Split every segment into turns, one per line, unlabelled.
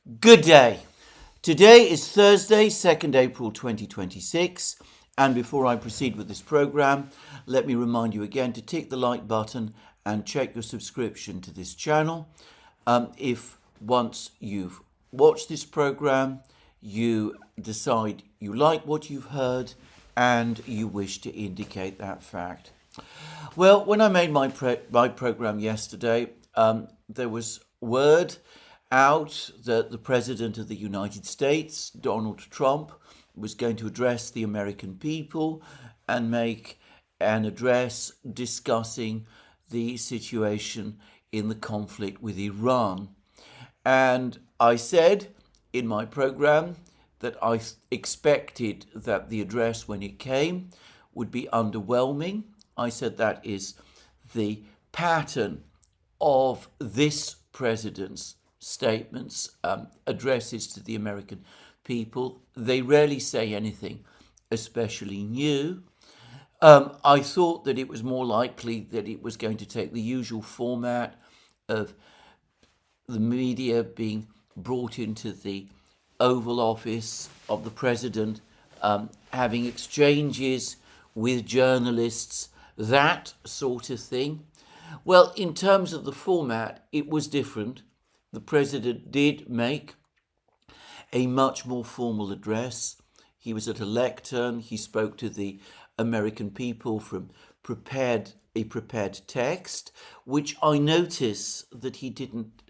Good day. Today is Thursday, 2nd April 2026. And before I proceed with this program, let me remind you again to tick the like button and check your subscription to this channel. If once you've watched this program, you decide you like what you've heard and you wish to indicate that fact. Well, when I made my program yesterday, there was word out that the President of the United States, Donald Trump, was going to address the American people and make an address discussing the situation in the conflict with Iran. And I said in my program that I expected that the address, when it came, would be underwhelming. I said that is the pattern of this president's statements, addresses to the American people. They rarely say anything especially new. I thought that it was more likely that it was going to take the usual format of the media being brought into the Oval Office of the president, having exchanges with journalists, that sort of thing. Well, in terms of the format, it was different. The president did make a much more formal address. He was at a lectern. He spoke to the American people from a prepared text, which I notice that he didn't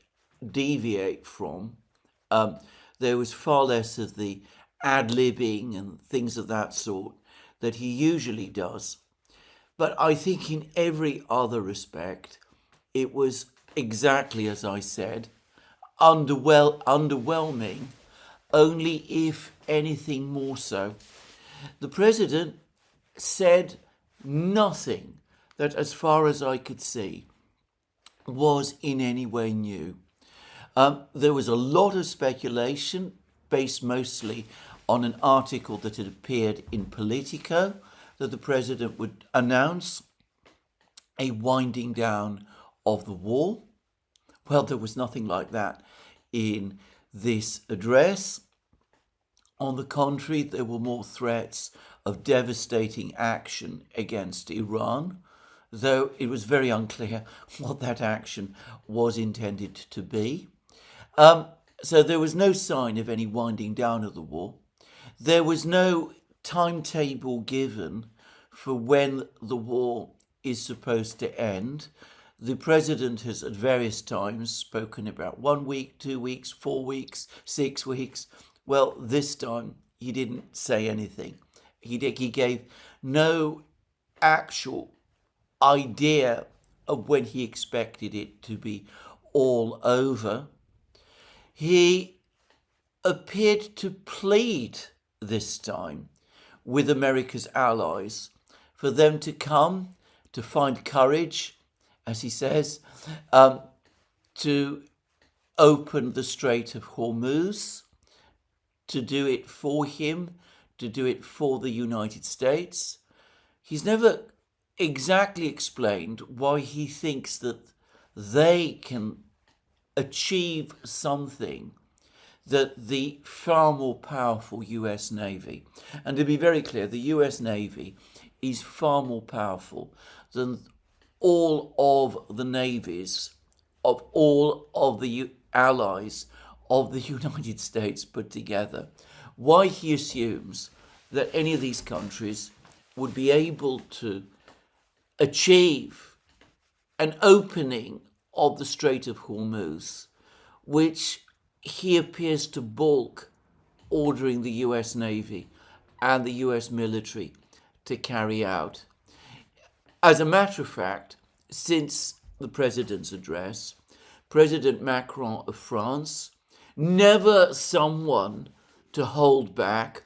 deviate from. There was far less of the ad-libbing and things of that sort that he usually does. But I think in every other respect, it was exactly as I said, underwhelming, only if anything more so. The president said nothing that, as far as I could see, was in any way new. There was a lot of speculation based mostly on an article that had appeared in Politico that the president would announce a winding down of the war. Well, there was nothing like that in this address. On the contrary, there were more threats of devastating action against Iran, though it was very unclear what that action was intended to be. So there was no sign of any winding down of the war. There was no timetable given for when the war is supposed to end. The president has at various times spoken about 1 week, 2 weeks, 4 weeks, 6 weeks. Well, this time he didn't say anything. He gave no actual idea of when he expected it to be all over. He appeared to plead this time with America's allies for them to come, to find courage, as he says, to open the Strait of Hormuz, to do it for him, to do it for the United States. He's never exactly explained why he thinks that they can achieve something that the far more powerful US Navy, and to be very clear, the US Navy is far more powerful than all of the navies of all of the allies of the United States put together. Why he assumes that any of these countries would be able to achieve an opening of the Strait of Hormuz, which he appears to balk ordering the US Navy and the US military to carry out. As a matter of fact, since the president's address, President Macron of France, never someone to hold back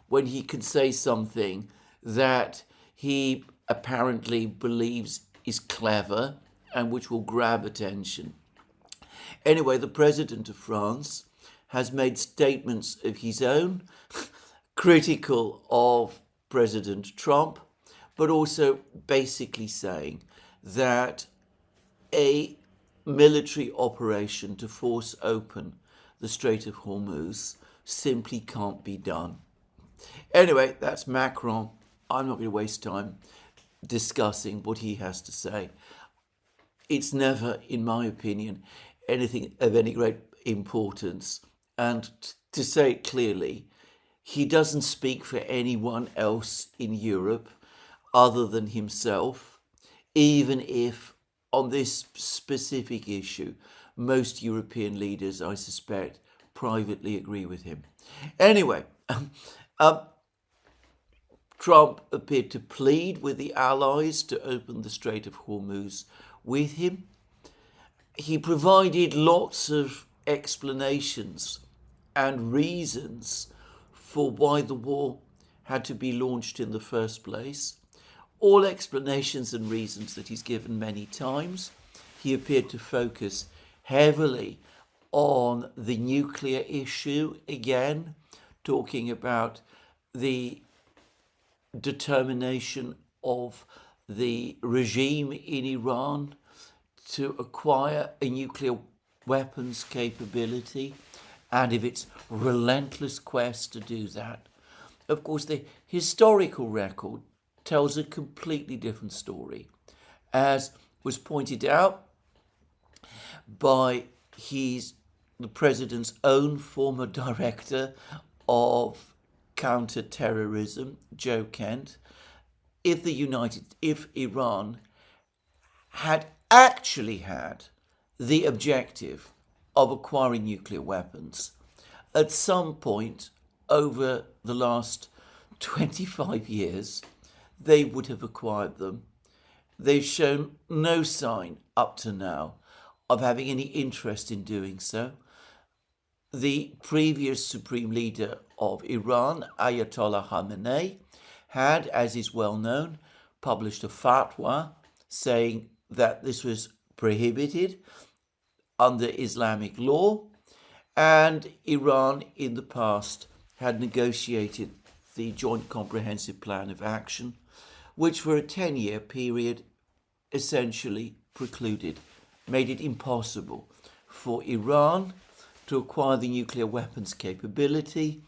when he can say something that he apparently believes is clever and which will grab attention. Anyway, the president of France has made statements of his own, critical of President Trump, but also basically saying that a military operation to force open the Strait of Hormuz simply can't be done. Anyway, that's Macron. I'm not going to waste time discussing what he has to say. It's never, in my opinion, anything of any great importance. And to say it clearly, he doesn't speak for anyone else in Europe other than himself, even if on this specific issue, most European leaders, I suspect, privately agree with him. Anyway, Trump appeared to plead with the allies to open the Strait of Hormuz with him. He provided lots of explanations and reasons for why the war had to be launched in the first place. All explanations and reasons that he's given many times. He appeared to focus heavily on the nuclear issue again, talking about the determination of the regime in Iran to acquire a nuclear weapons capability and of its relentless quest to do that. Of course, the historical record tells a completely different story, as was pointed out by the president's own former director of counter-terrorism, Joe Kent. If Iran had actually had the objective of acquiring nuclear weapons at some point over the last 25 years, they would have acquired them. They've shown no sign up to now of having any interest in doing so. The previous supreme leader of Iran, Ayatollah Khamenei, had, as is well known, published a fatwa saying that this was prohibited under Islamic law, and Iran in the past had negotiated the Joint Comprehensive Plan of Action, which for a 10-year period essentially made it impossible for Iran to acquire the nuclear weapons capability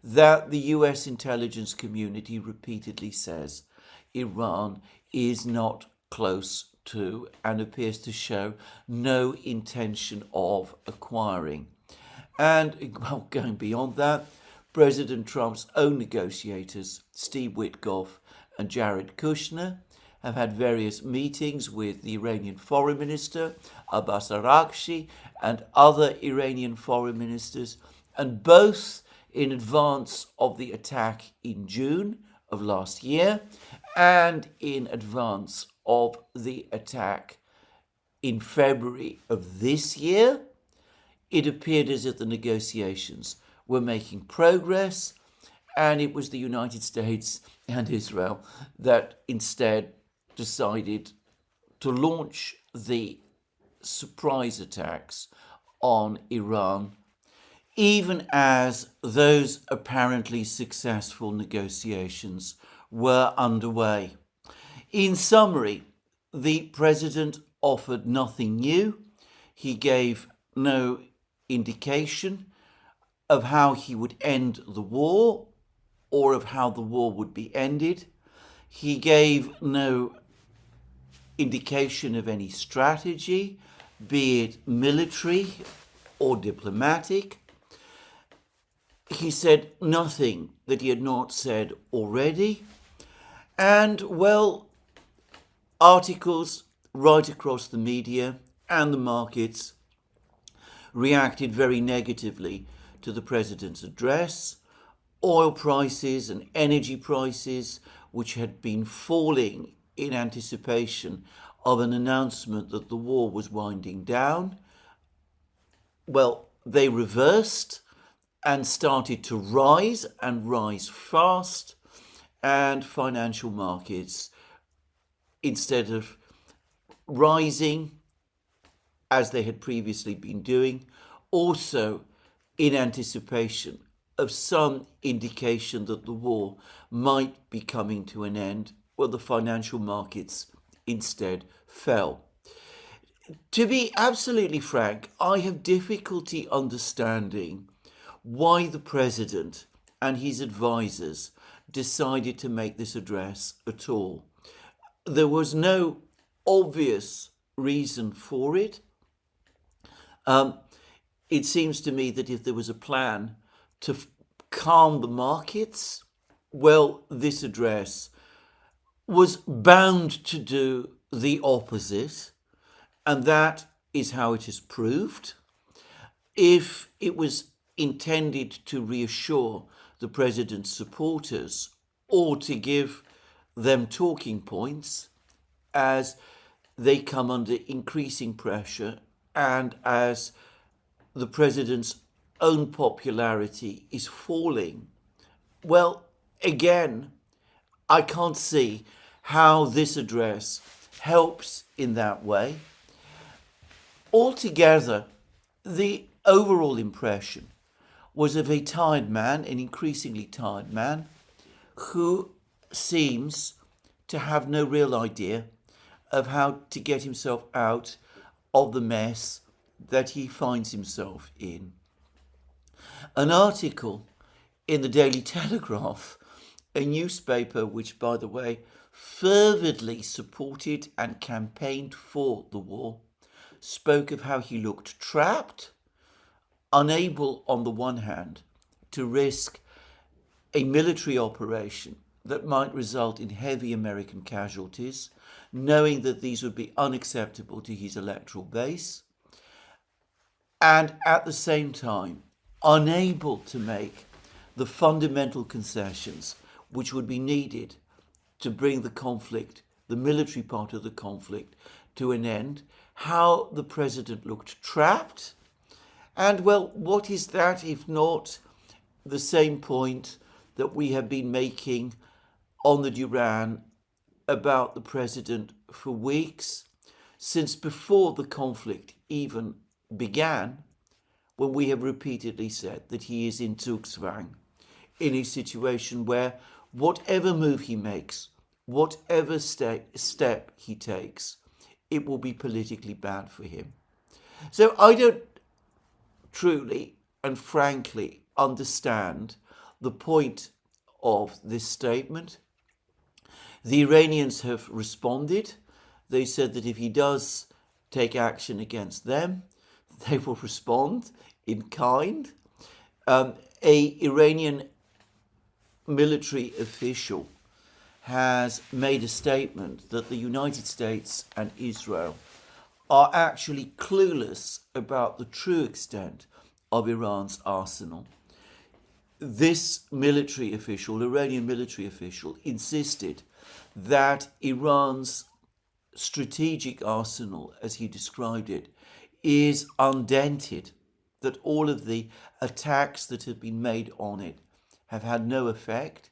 that the US intelligence community repeatedly says Iran is not close to and appears to show no intention of acquiring. And going beyond that, President Trump's own negotiators, Steve Witkoff and Jared Kushner, have had various meetings with the Iranian foreign minister, Abbas Araghchi, and other Iranian foreign ministers, and both in advance of the attack in June of last year and in advance of the attack in February of this year, it appeared as if the negotiations were making progress, and it was the United States and Israel that instead decided to launch the surprise attacks on Iran, even as those apparently successful negotiations were underway. In summary, the president offered nothing new. He gave no indication of how he would end the war or of how the war would be ended. He gave no indication of any strategy, be it military or diplomatic. He said nothing that he had not said already. And, well, articles right across the media and the markets reacted very negatively to the president's address. Oil prices and energy prices, which had been falling in anticipation of an announcement that the war was winding down, well, they reversed and started to rise and rise fast, and financial markets, instead of rising as they had previously been doing, also in anticipation of some indication that the war might be coming to an end, well, the financial markets instead fell. To be absolutely frank, I have difficulty understanding why the president and his advisors decided to make this address at all. There was no obvious reason for it. It seems to me that if there was a plan to calm the markets, well, this address was bound to do the opposite, and that is how it is proved. If it was intended to reassure the president's supporters or to give them talking points as they come under increasing pressure and as the president's own popularity is falling, well, again, I can't see how this address helps in that way. Altogether, the overall impression was of a tired man, an increasingly tired man, who seems to have no real idea of how to get himself out of the mess that he finds himself in. An article in the Daily Telegraph, a newspaper which, by the way, fervidly supported and campaigned for the war, spoke of how he looked trapped, unable on the one hand to risk a military operation that might result in heavy American casualties, knowing that these would be unacceptable to his electoral base, and at the same time unable to make the fundamental concessions which would be needed to bring the conflict, the military part of the conflict, to an end. How the president looked trapped. And well, what is that if not the same point that we have been making on the Duran about the president for weeks, since before the conflict even began, when we have repeatedly said that he is in Zugzwang, in a situation where whatever move he makes, whatever step he takes, it will be politically bad for him. So I don't truly and frankly understand the point of this statement. The Iranians have responded. They said that if he does take action against them, they will respond in kind. A Iranian military official has made a statement that the United States and Israel are actually clueless about the true extent of Iran's arsenal. This military official, Iranian military official, insisted that Iran's strategic arsenal, as he described it, is undented, that all of the attacks that have been made on it have had no effect.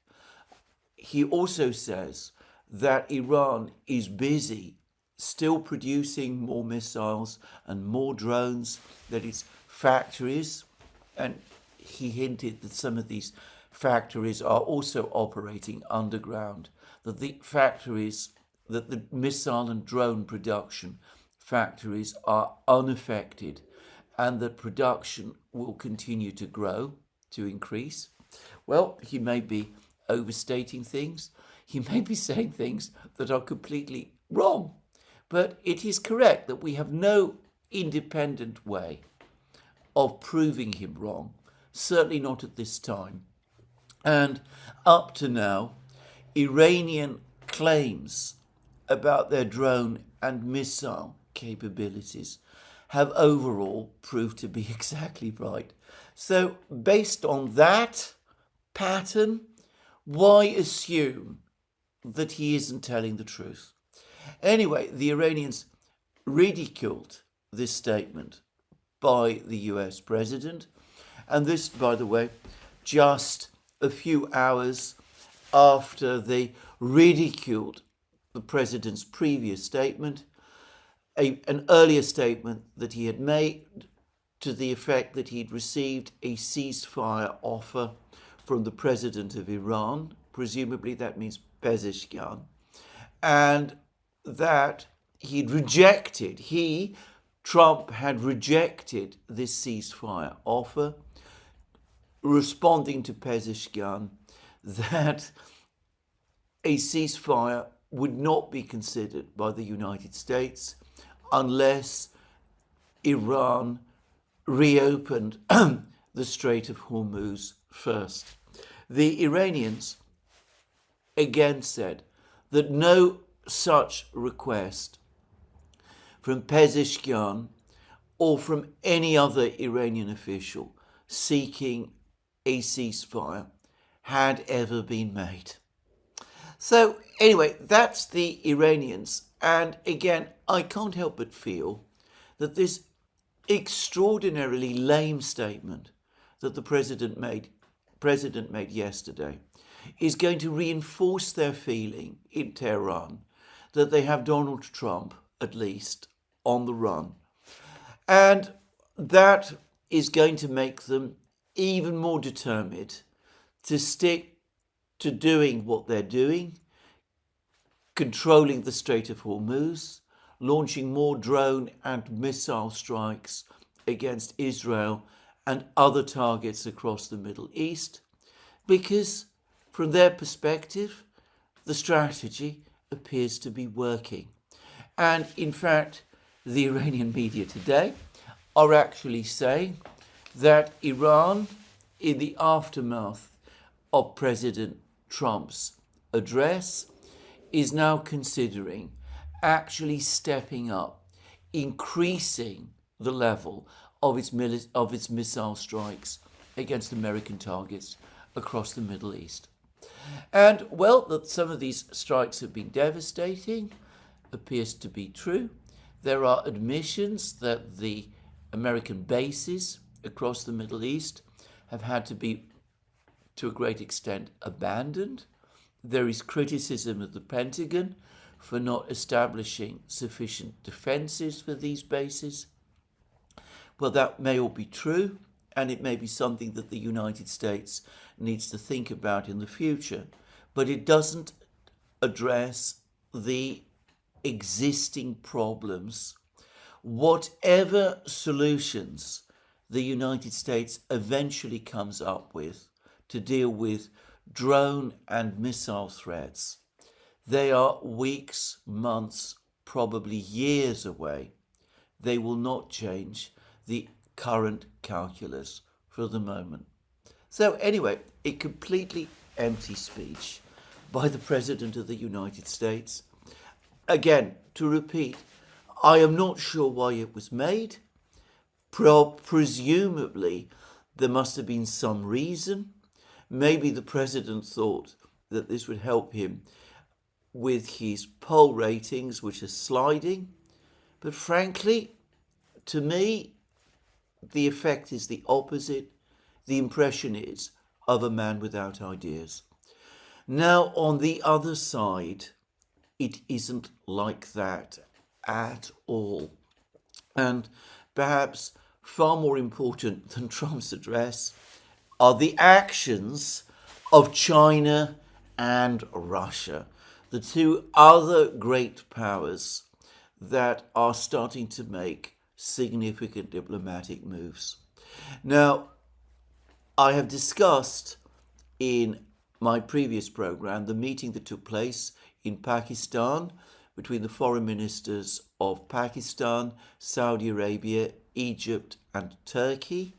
He also says that Iran is busy still producing more missiles and more drones, that its factories, and he hinted that some of these factories are also operating underground, that the factories, that the missile and drone production factories are unaffected, and that production will continue to grow, to increase. Well, he may be overstating things. He may be saying things that are completely wrong. But it is correct that we have no independent way of proving him wrong, certainly not at this time. And up to now, Iranian claims about their drone and missile capabilities have overall proved to be exactly right. So based on that pattern, why assume that he isn't telling the truth? Anyway, the Iranians ridiculed this statement by the US president, and this, by the way, just a few hours after they ridiculed the president's previous statement, an earlier statement that he had made to the effect that he'd received a ceasefire offer from the president of Iran, presumably that means Pezeshkian, and that Trump had rejected this ceasefire offer, responding to Pezeshkian that a ceasefire would not be considered by the United States unless Iran reopened the Strait of Hormuz first. The Iranians again said that no such request from Pezeshkian or from any other Iranian official seeking a ceasefire had ever been made. So anyway, that's the Iranians. And again, I can't help but feel that this extraordinarily lame statement that the president made yesterday is going to reinforce their feeling in Tehran that they have Donald Trump, at least, on the run. And that is going to make them even more determined to stick to doing what they're doing, controlling the Strait of Hormuz, launching more drone and missile strikes against Israel and other targets across the Middle East, because from their perspective, the strategy appears to be working. And in fact, the Iranian media today are actually saying that Iran, in the aftermath of President Trump's address, is now considering actually stepping up, increasing the level of its missile strikes against American targets across the Middle East. And, well, that some of these strikes have been devastating appears to be true. There are admissions that the American bases across the Middle East have had to be, to a great extent, abandoned. There is criticism of the Pentagon for not establishing sufficient defenses for these bases. Well, that may all be true, and it may be something that the United States needs to think about in the future, but it doesn't address the existing problems. Whatever solutions the United States eventually comes up with to deal with drone and missile threats, they are weeks, months, probably years away. They will not change the current calculus for the moment. So anyway, a completely empty speech by the President of the United States. Again, to repeat, I am not sure why it was made. Presumably, there must have been some reason. Maybe the President thought that this would help him with his poll ratings, which are sliding. But frankly, to me, the effect is the opposite. The impression is of a man without ideas. Now, on the other side, it isn't like that at all. And perhaps far more important than Trump's address are the actions of China and Russia, the two other great powers that are starting to make significant diplomatic moves. Now, I have discussed in my previous program the meeting that took place in Pakistan between the foreign ministers of Pakistan, Saudi Arabia, Egypt, and Turkey,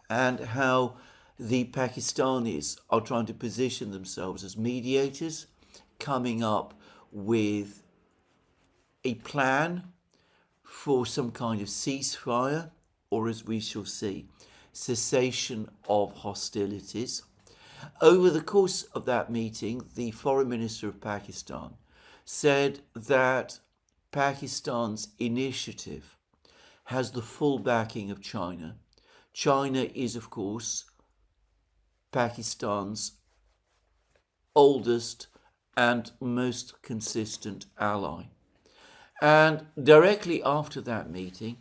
and how the Pakistanis are trying to position themselves as mediators, coming up with a plan for some kind of ceasefire, or as we shall see, cessation of hostilities. Over the course of that meeting, the foreign minister of Pakistan said that Pakistan's initiative has the full backing of China. China is, of course, Pakistan's oldest and most consistent ally. And directly after that meeting,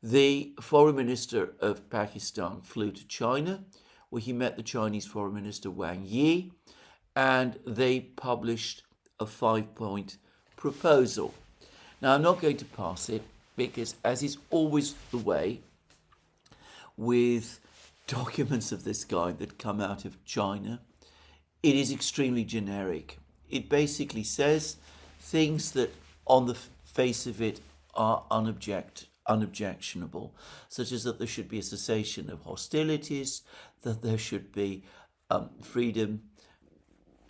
the foreign minister of Pakistan flew to China, where he met the Chinese foreign minister Wang Yi, and they published a 5-point proposal. Now, I'm not going to pass it because, as is always the way with documents of this kind that come out of China, it is extremely generic. It basically says things that on the face of it are unobjectionable, such as that there should be a cessation of hostilities, that there should be freedom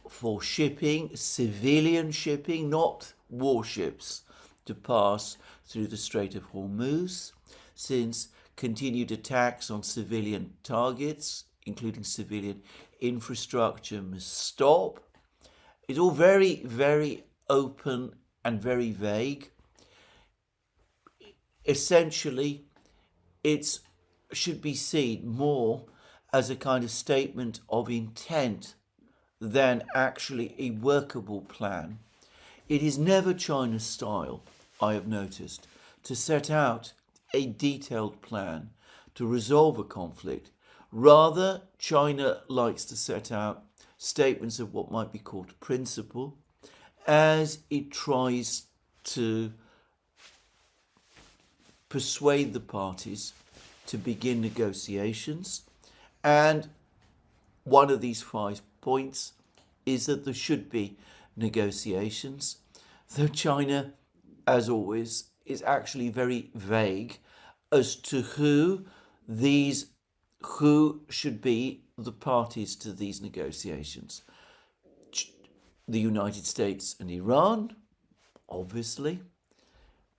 for shipping, civilian shipping, not warships, to pass through the Strait of Hormuz, since continued attacks on civilian targets, including civilian infrastructure, must stop. It's all very, very open and very vague. Essentially, it should be seen more as a kind of statement of intent than actually a workable plan. It is never China's style, I have noticed, to set out a detailed plan to resolve a conflict. Rather, China likes to set out statements of what might be called principle as it tries to persuade the parties to begin negotiations. And one of these 5 points is that there should be negotiations, though China, as always, is actually very vague as to who should be the parties to these negotiations. The United States and Iran, obviously,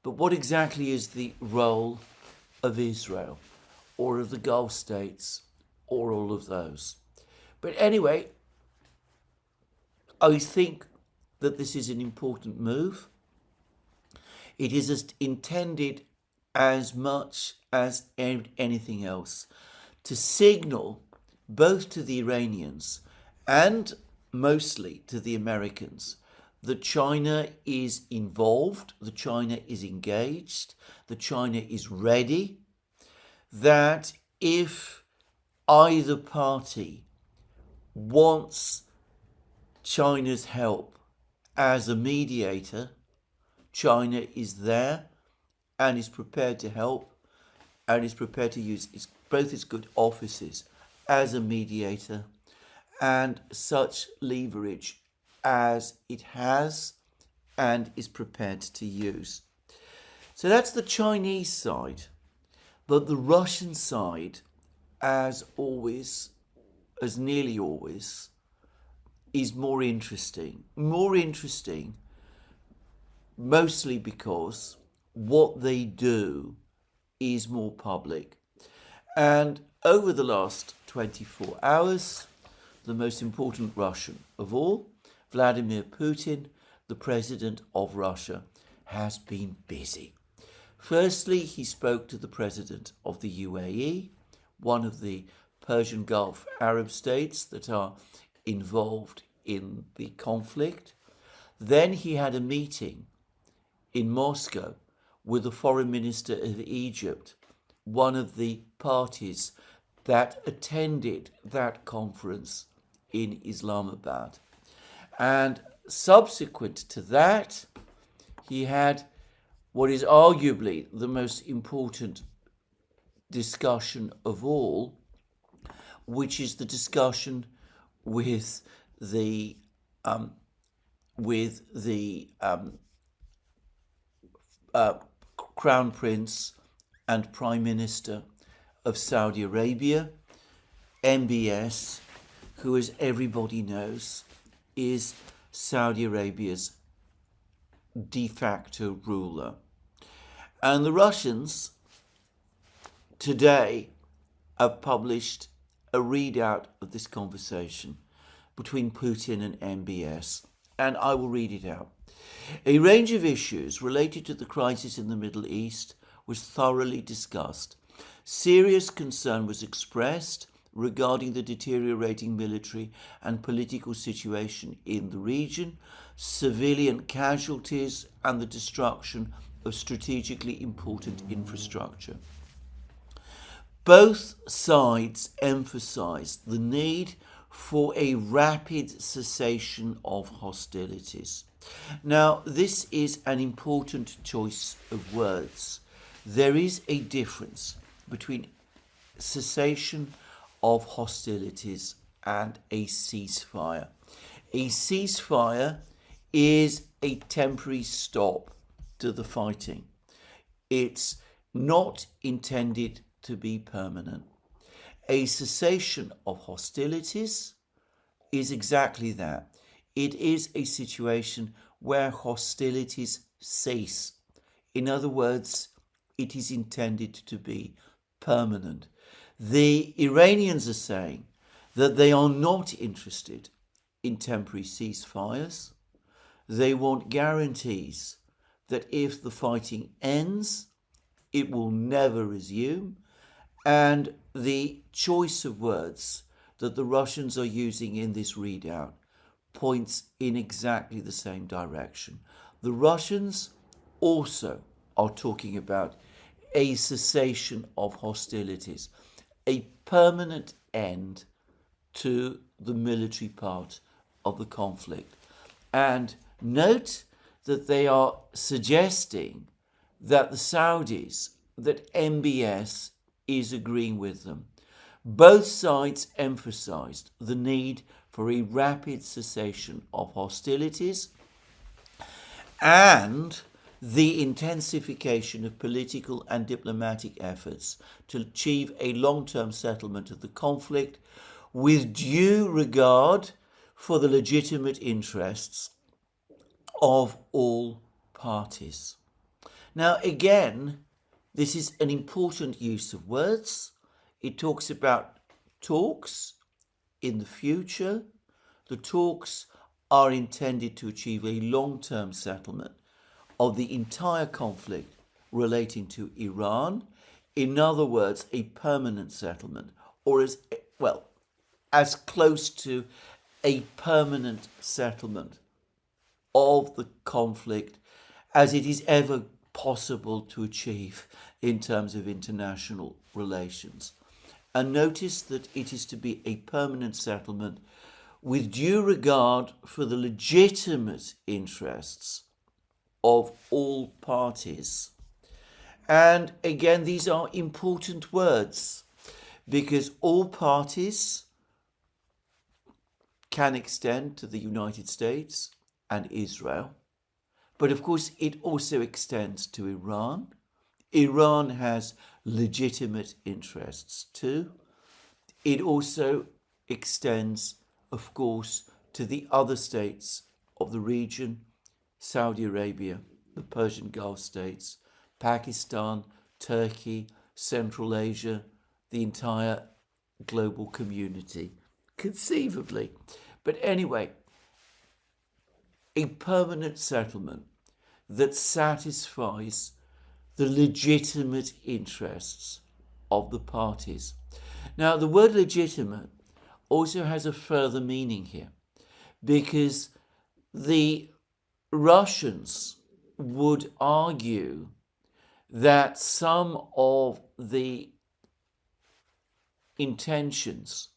but what exactly is the role of Israel or of the Gulf states or all of those? But anyway, I think that this is an important move. It is intended as much as anything else to signal both to the Iranians and mostly to the Americans that China is involved, that China is engaged, that China is ready, that if either party wants China's help as a mediator, China is there and is prepared to help and is prepared to use both its good offices as a mediator and such leverage as it has and is prepared to use. So that's the Chinese side. But the Russian side, as always, as nearly always, is more interesting. More interesting mostly because what they do is more public. And over the last 24 hours, the most important Russian of all, Vladimir Putin, the president of Russia, has been busy. Firstly, he spoke to the president of the UAE, one of the Persian Gulf Arab states that are involved in the conflict. Then he had a meeting in Moscow with the foreign minister of Egypt, one of the parties that attended that conference in Islamabad. And subsequent to that, he had what is arguably the most important discussion of all, which is the discussion with the Crown Prince and Prime Minister of Saudi Arabia, MBS, who, as everybody knows, is Saudi Arabia's de facto ruler. And the Russians today have published a readout of this conversation between Putin and MBS, and I will read it out. A range of issues related to the crisis in the Middle East was thoroughly discussed. Serious concern was expressed regarding the deteriorating military and political situation in the region, civilian casualties, and the destruction of strategically important infrastructure. Both sides emphasized the need for a rapid cessation of hostilities. Now, this is an important choice of words. There is a difference between cessation of hostilities and a ceasefire. A ceasefire is a temporary stop to the fighting. It's not intended to be permanent. A cessation of hostilities is exactly that. It is a situation where hostilities cease. In other words, it is intended to be permanent. The Iranians are saying that they are not interested in temporary ceasefires. They want guarantees that if the fighting ends, it will never resume. And the choice of words that the Russians are using in this readout points in exactly the same direction. The Russians also are talking about a cessation of hostilities, a permanent end to the military part of the conflict. And note that they are suggesting that the Saudis, that MBS is agreeing with them. Both sides emphasized the need for a rapid cessation of hostilities and the intensification of political and diplomatic efforts to achieve a long-term settlement of the conflict with due regard for the legitimate interests of all parties. Now, again, this is an important use of words. It talks about talks in the future. The talks are intended to achieve a long-term settlement of the entire conflict relating to Iran. In other words, a permanent settlement, or as close to a permanent settlement of the conflict as it is ever possible to achieve in terms of international relations. And notice that it is to be a permanent settlement with due regard for the legitimate interests of all parties. And again, these are important words because all parties can extend to the United States and Israel. But of course, it also extends to Iran. Iran has legitimate interests too. It also extends, of course, to the other states of the region, Saudi Arabia, the Persian Gulf states, Pakistan, Turkey, Central Asia, the entire global community, conceivably. But anyway, a permanent settlement that satisfies the legitimate interests of the parties. Now, the word legitimate also has a further meaning here because the Russians would argue that some of the intentions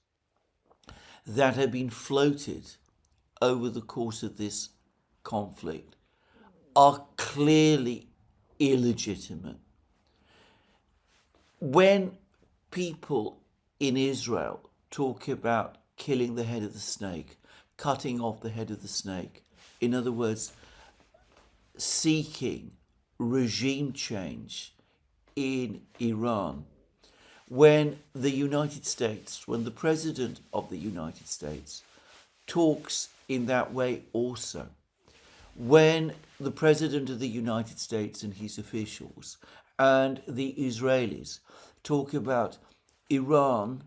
that have been floated over the course of this conflict are clearly illegitimate. When people in Israel talk about killing the head of the snake, cutting off the head of the snake, in other words, seeking regime change in Iran, when the President of the United States talks in that way also, when the President of the United States and his officials and the Israelis talk about Iran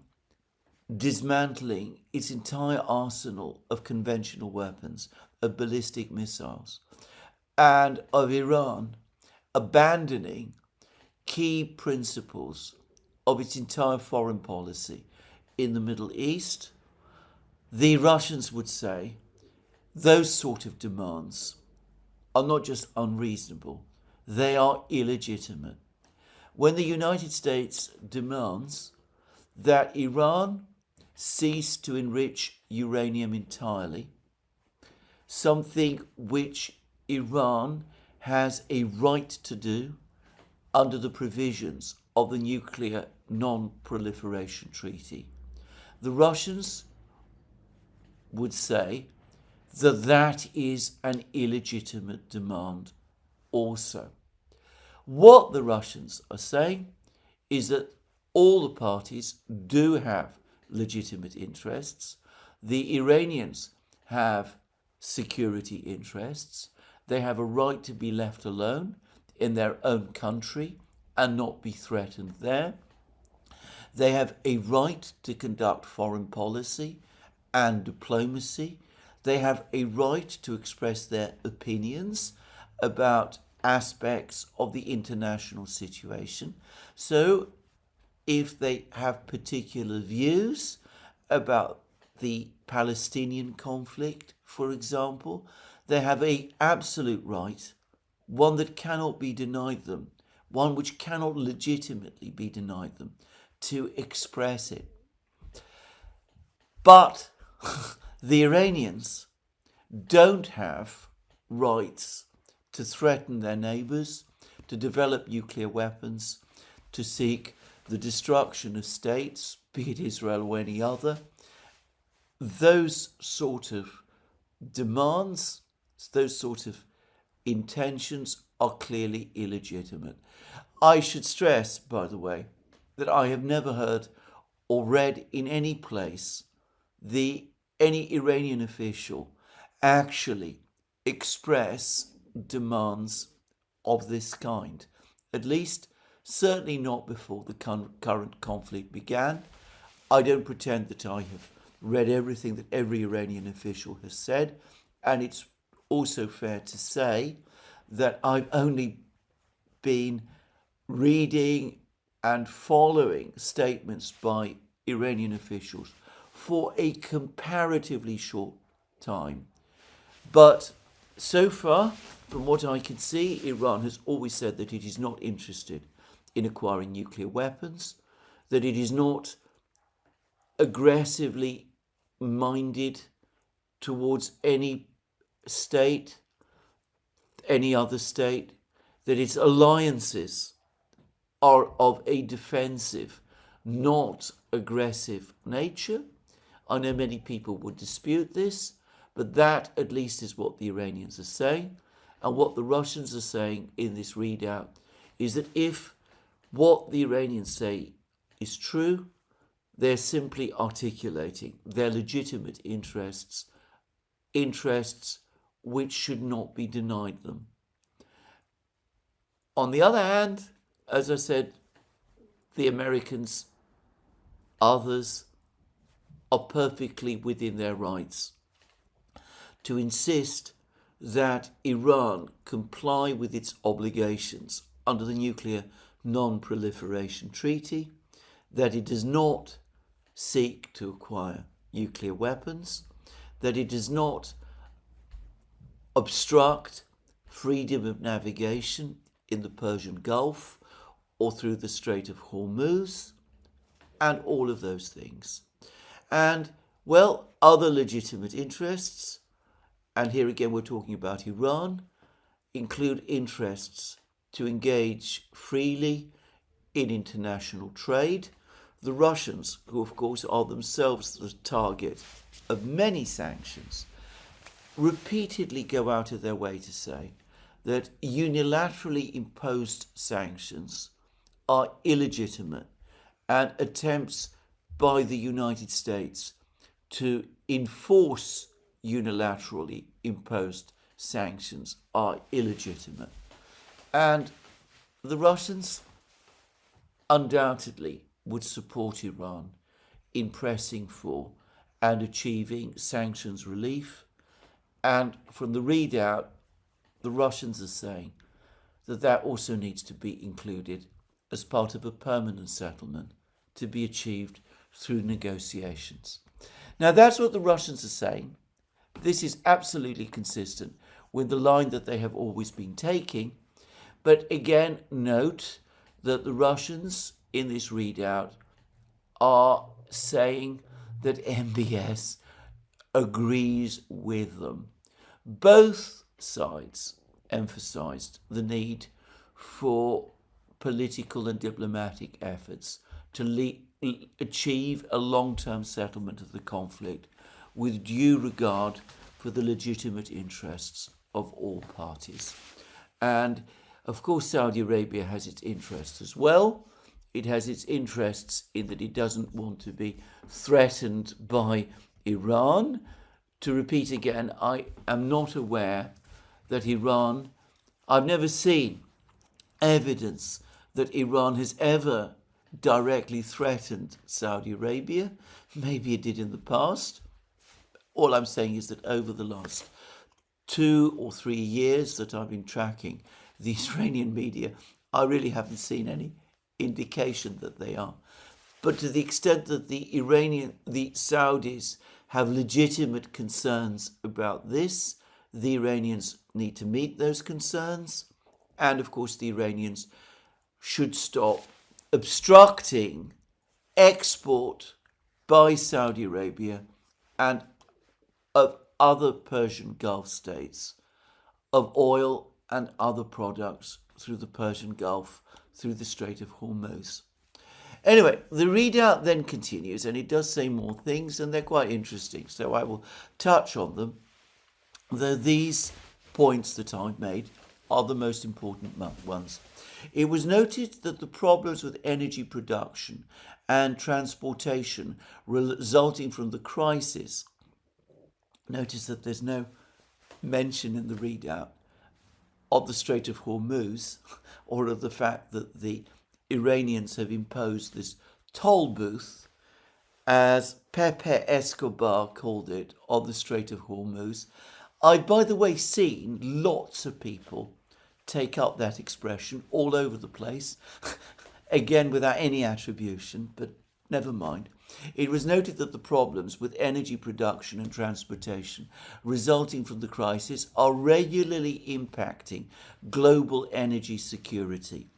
dismantling its entire arsenal of conventional weapons, of ballistic missiles, and of Iran abandoning key principles of its entire foreign policy in the Middle East, the Russians would say those sort of demands are not just unreasonable, they are illegitimate. When the United States demands that Iran cease to enrich uranium entirely, something which Iran has a right to do under the provisions of the Nuclear Non-Proliferation Treaty. The Russians would say that that is an illegitimate demand also. What the Russians are saying is that all the parties do have legitimate interests. The Iranians have security interests. They have a right to be left alone in their own country and not be threatened there. They have a right to conduct foreign policy and diplomacy. They have a right to express their opinions about aspects of the international situation. So if they have particular views about the Palestinian conflict, for example, they have an absolute right, one that cannot be denied them, one which cannot legitimately be denied them, to express it. But the Iranians don't have rights to threaten their neighbors, to develop nuclear weapons, to seek the destruction of states, be it Israel or any other. Those sort of demands, those sort of intentions are clearly illegitimate. I should stress, by the way, that I have never heard or read in any place any Iranian official actually express demands of this kind. At least, certainly not before the current conflict began. I don't pretend that I have read everything that every Iranian official has said, and it's also fair to say that I've only been reading and following statements by Iranian officials for a comparatively short time. But so far, from what I can see, Iran has always said that it is not interested in acquiring nuclear weapons, that it is not aggressively minded towards any state, any other state, that its alliances are of a defensive, not aggressive nature. I know many people would dispute this, but that at least is what the Iranians are saying. And what the Russians are saying in this readout is that if what the Iranians say is true, they're simply articulating their legitimate interests which should not be denied them. On the other hand, as I said, the Americans, others, are perfectly within their rights to insist that Iran comply with its obligations under the Nuclear Non-Proliferation Treaty, that it does not seek to acquire nuclear weapons, that it does not obstruct freedom of navigation in the Persian Gulf or through the Strait of Hormuz, and all of those things. And, well, other legitimate interests, and here again we're talking about Iran, include interests to engage freely in international trade. The Russians, who of course are themselves the target of many sanctions, repeatedly go out of their way to say that unilaterally imposed sanctions are illegitimate, and attempts by the United States to enforce unilaterally imposed sanctions are illegitimate. And the Russians undoubtedly would support Iran in pressing for and achieving sanctions relief. And from the readout, the Russians are saying that that also needs to be included as part of a permanent settlement to be achieved through negotiations. Now, that's what the Russians are saying. This is absolutely consistent with the line that they have always been taking. But again, note that the Russians in this readout are saying that MBS agrees with them. Both sides emphasized the need for political and diplomatic efforts to achieve a long-term settlement of the conflict with due regard for the legitimate interests of all parties. And of course, Saudi Arabia has its interests as well. It has its interests in that it doesn't want to be threatened by Iran. To repeat again, I am not aware that I've never seen evidence that Iran has ever directly threatened Saudi Arabia. Maybe it did in the past. All I'm saying is that over the last 2 or 3 years that I've been tracking the Iranian media, I really haven't seen any indication that they are. But to the extent that the Saudis have legitimate concerns about this, the Iranians need to meet those concerns. And of course, the Iranians should stop obstructing export by Saudi Arabia and of other Persian Gulf states of oil and other products through the Persian Gulf, through the Strait of Hormuz. Anyway, the readout then continues, and it does say more things, and they're quite interesting, so I will touch on them, though these points that I've made are the most important ones. It was noted that the problems with energy production and transportation resulting from the crisis, notice that there's no mention in the readout of the Strait of Hormuz or of the fact that the Iranians have imposed this toll booth, as Pepe Escobar called it, on the Strait of Hormuz. I've, by the way, seen lots of people take up that expression all over the place, again without any attribution, but never mind. It was noted that the problems with energy production and transportation resulting from the crisis are regularly impacting global energy security.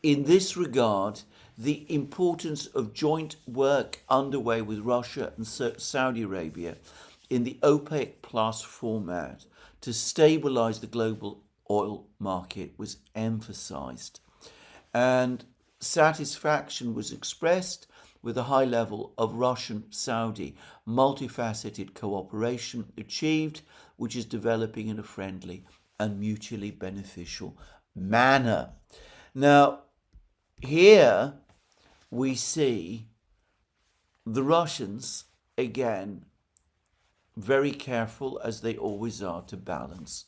In this regard, the importance of joint work underway with Russia and Saudi Arabia in the OPEC Plus format to stabilize the global oil market was emphasized. And satisfaction was expressed with a high level of Russian-Saudi multifaceted cooperation achieved, which is developing in a friendly and mutually beneficial manner. Now, here we see the Russians, again, very careful, as they always are, to balance.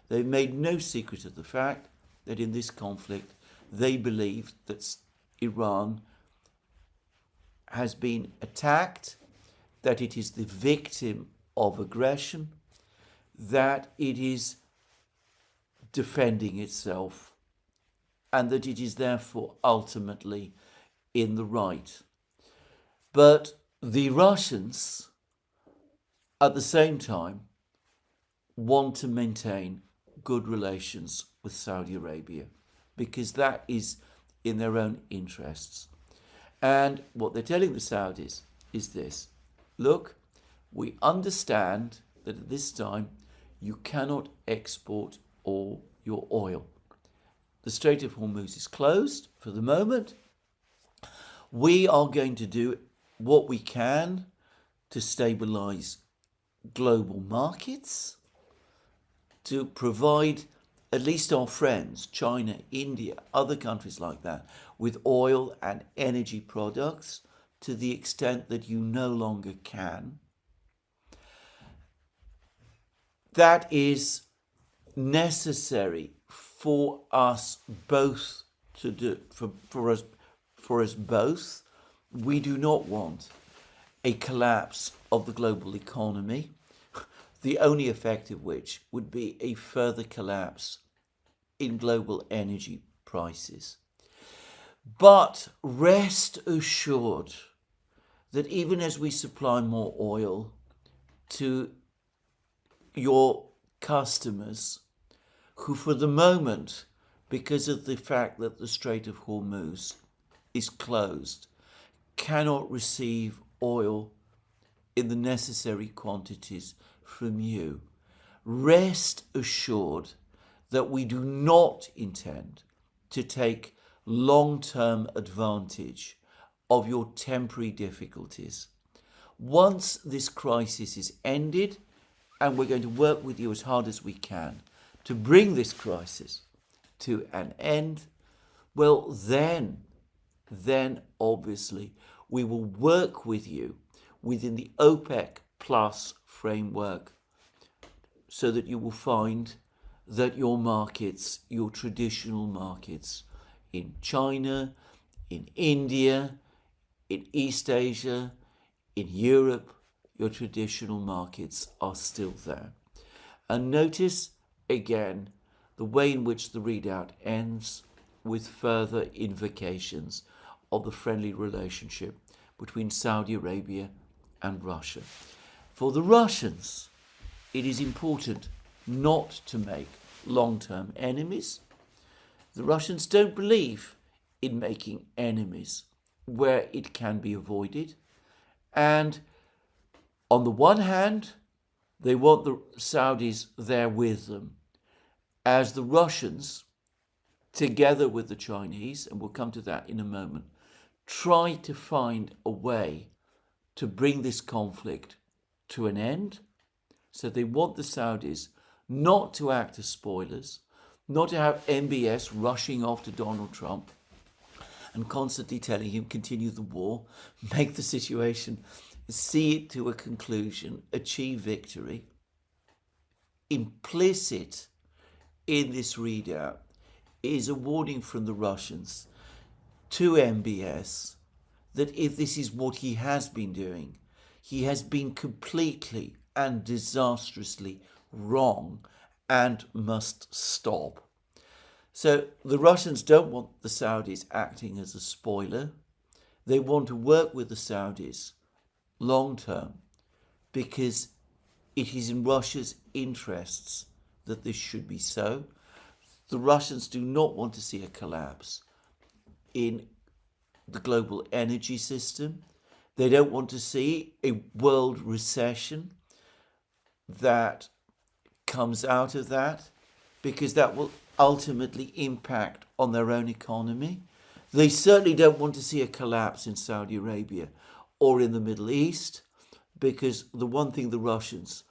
They've made no secret of the fact that in this conflict, they believe that Iran has been attacked, that it is the victim of aggression, that it is defending itself, and that it is therefore ultimately in the right. But the Russians, at the same time, want to maintain good relations with Saudi Arabia because that is in their own interests. And what they're telling the Saudis is this: look, we understand that at this time you cannot export all your oil. The Strait of Hormuz is closed for the moment. We are going to do what we can to stabilize global markets, to provide at least our friends, China, India, other countries like that, with oil and energy products to the extent that you no longer can. That is necessary for us both to do, for us both. We do not want a collapse of the global economy, the only effect of which would be a further collapse in global energy prices. But rest assured that even as we supply more oil to your customers, who for the moment, because of the fact that the Strait of Hormuz is closed, cannot receive oil in the necessary quantities from you, rest assured that we do not intend to take long-term advantage of your temporary difficulties. Once this crisis is ended, and we're going to work with you as hard as we can to bring this crisis to an end, well, then obviously we will work with you within the OPEC plus framework so that you will find that your markets, your traditional markets in China, in India, in East Asia, in Europe, your traditional markets are still there. And notice again the way in which the readout ends with further invocations of the friendly relationship between Saudi Arabia and Russia. For the Russians, it is important not to make long-term enemies. The Russians don't believe in making enemies where it can be avoided. And on the one hand, they want the Saudis there with them, as the Russians, together with the Chinese, and we'll come to that in a moment, try to find a way to bring this conflict to an end. So they want the Saudis not to act as spoilers, not to have MBS rushing off to Donald Trump and constantly telling him continue the war, make the situation, see it to a conclusion, achieve victory. Implicit in this readout is a warning from the Russians to MBS that if this is what he has been doing, he has been completely and disastrously wrong and must stop. So the Russians don't want the Saudis acting as a spoiler. They want to work with the Saudis long term because it is in Russia's interests that this should be so. The Russians do not want to see a collapse in the global energy system. They don't want to see a world recession that comes out of that, because that will ultimately impact on their own economy. They certainly don't want to see a collapse in Saudi Arabia or in the Middle East, because the one thing the Russians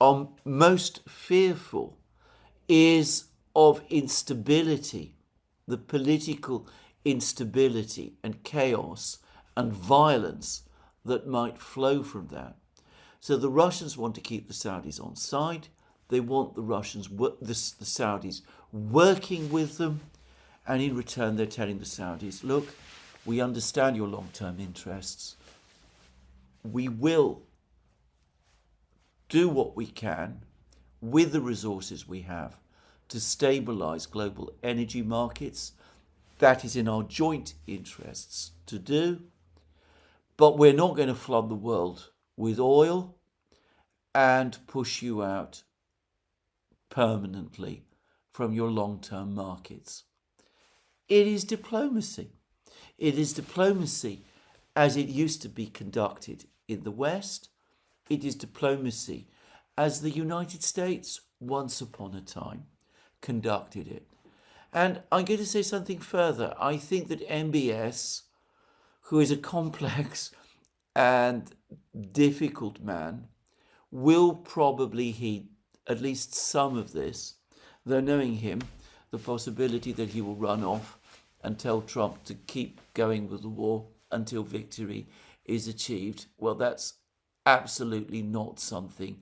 are most fearful is of instability, the political instability and chaos and violence that might flow from that. So the Russians want to keep the Saudis on side. They want the Saudis working with them. And in return, they're telling the Saudis, look, we understand your long-term interests. We will do what we can with the resources we have to stabilize global energy markets. That is in our joint interests to do. But we're not going to flood the world with oil and push you out permanently from your long-term markets. It is diplomacy. It is diplomacy as it used to be conducted in the West. It is diplomacy as the United States once upon a time conducted it. And I'm going to say something further. I think that MBS, who is a complex and difficult man, will probably heed at least some of this, though knowing him, the possibility that he will run off and tell Trump to keep going with the war until victory is achieved, well, that's absolutely not something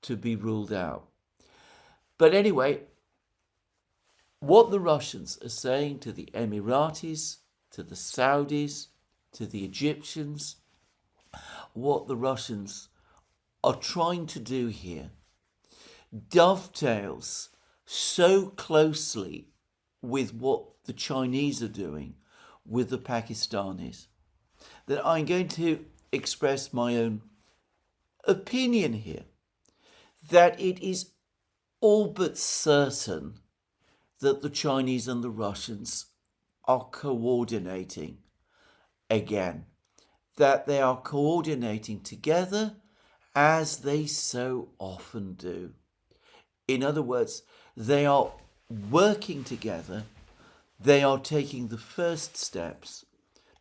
to be ruled out. But anyway, what the Russians are saying to the Emiratis, to the Saudis, to the Egyptians, what the Russians are trying to do here dovetails so closely with what the Chinese are doing with the Pakistanis that I'm going to express my own opinion here, that it is all but certain that the Chinese and the Russians are coordinating again, that they are coordinating together as they so often do. In other words, they are working together, they are taking the first steps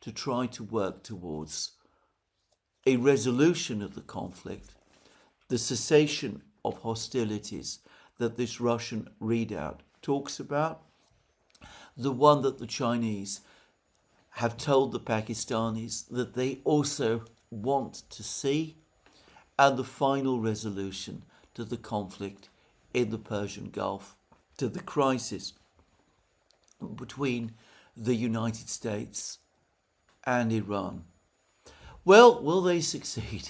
to try to work towards a resolution of the conflict, the cessation of hostilities that this Russian readout talks about, the one that the Chinese have told the Pakistanis that they also want to see, and the final resolution to the conflict in the Persian Gulf, to the crisis between the United States and Iran. Well, will they succeed?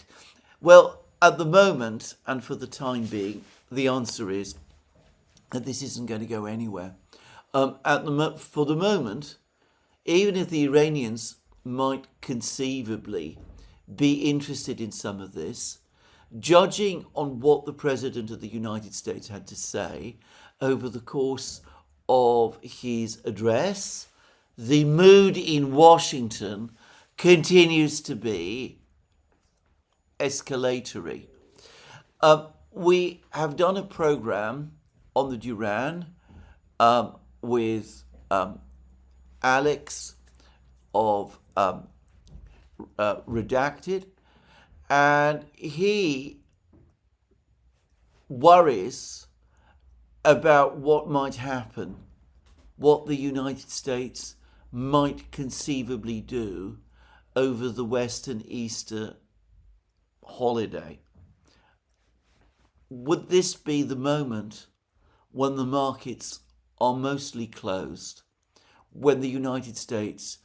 Well, at the moment, and for the time being, the answer is that this isn't going to go anywhere. For the moment, even if the Iranians might conceivably be interested in some of this, judging on what the President of the United States had to say over the course of his address, the mood in Washington continues to be escalatory. We have done a program on the Duran with Alex of Redacted, and he worries about what might happen, what the United States might conceivably do over the Western Easter holiday. Would this be the moment when the markets are mostly closed, when the United States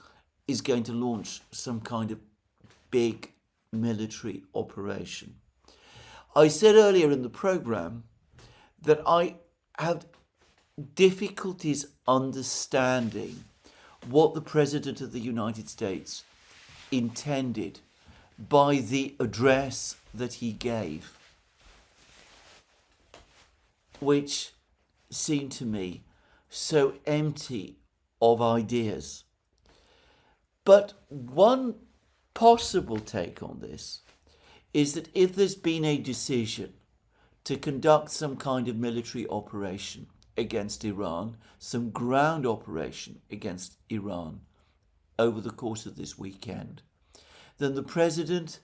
is going to launch some kind of big military operation? I said earlier in the program that I had difficulties understanding what the President of the United States intended by the address that he gave, which seemed to me so empty of ideas. But one possible take on this is that if there's been a decision to conduct some kind of military operation against Iran, some ground operation against Iran over the course of this weekend, then the President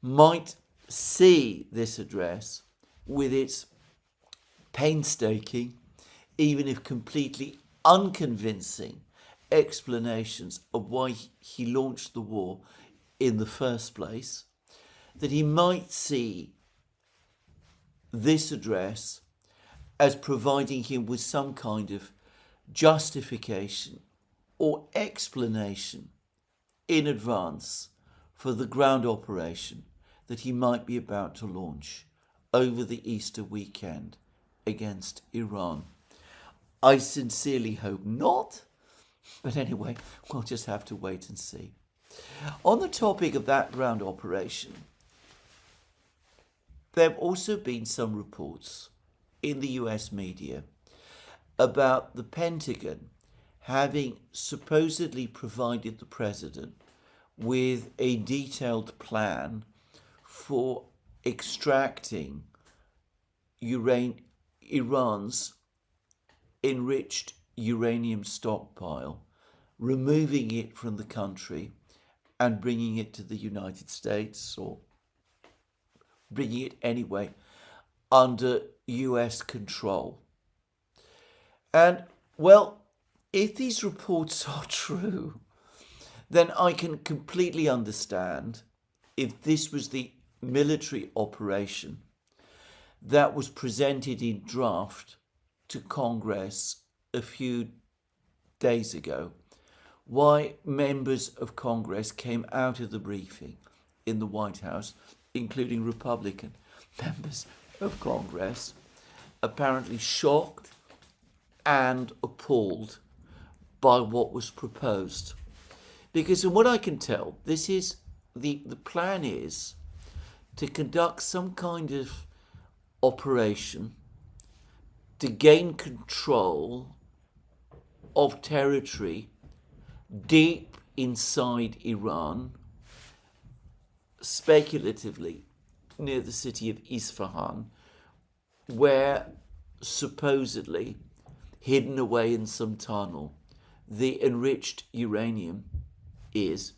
might see this address with its painstaking, even if completely unconvincing, explanations of why he launched the war in the first place, that he might see this address as providing him with some kind of justification or explanation in advance for the ground operation that he might be about to launch over the Easter weekend against Iran. I sincerely hope not, but anyway, we'll just have to wait and see. On the topic of that ground operation, there have also been some reports in the US media about the Pentagon having supposedly provided the President with a detailed plan for extracting Iran's enriched uranium stockpile, removing it from the country and bringing it to the United States, or bringing it anyway under US control. And, well, if these reports are true, then I can completely understand if this was the military operation that was presented in draft to Congress a few days ago, why members of Congress came out of the briefing in the White House, including Republican members of Congress, apparently shocked and appalled by what was proposed. Because from what I can tell, this is the plan is to conduct some kind of operation to gain control of territory deep inside Iran, speculatively near the city of Isfahan, where supposedly, hidden away in some tunnel, the enriched uranium is.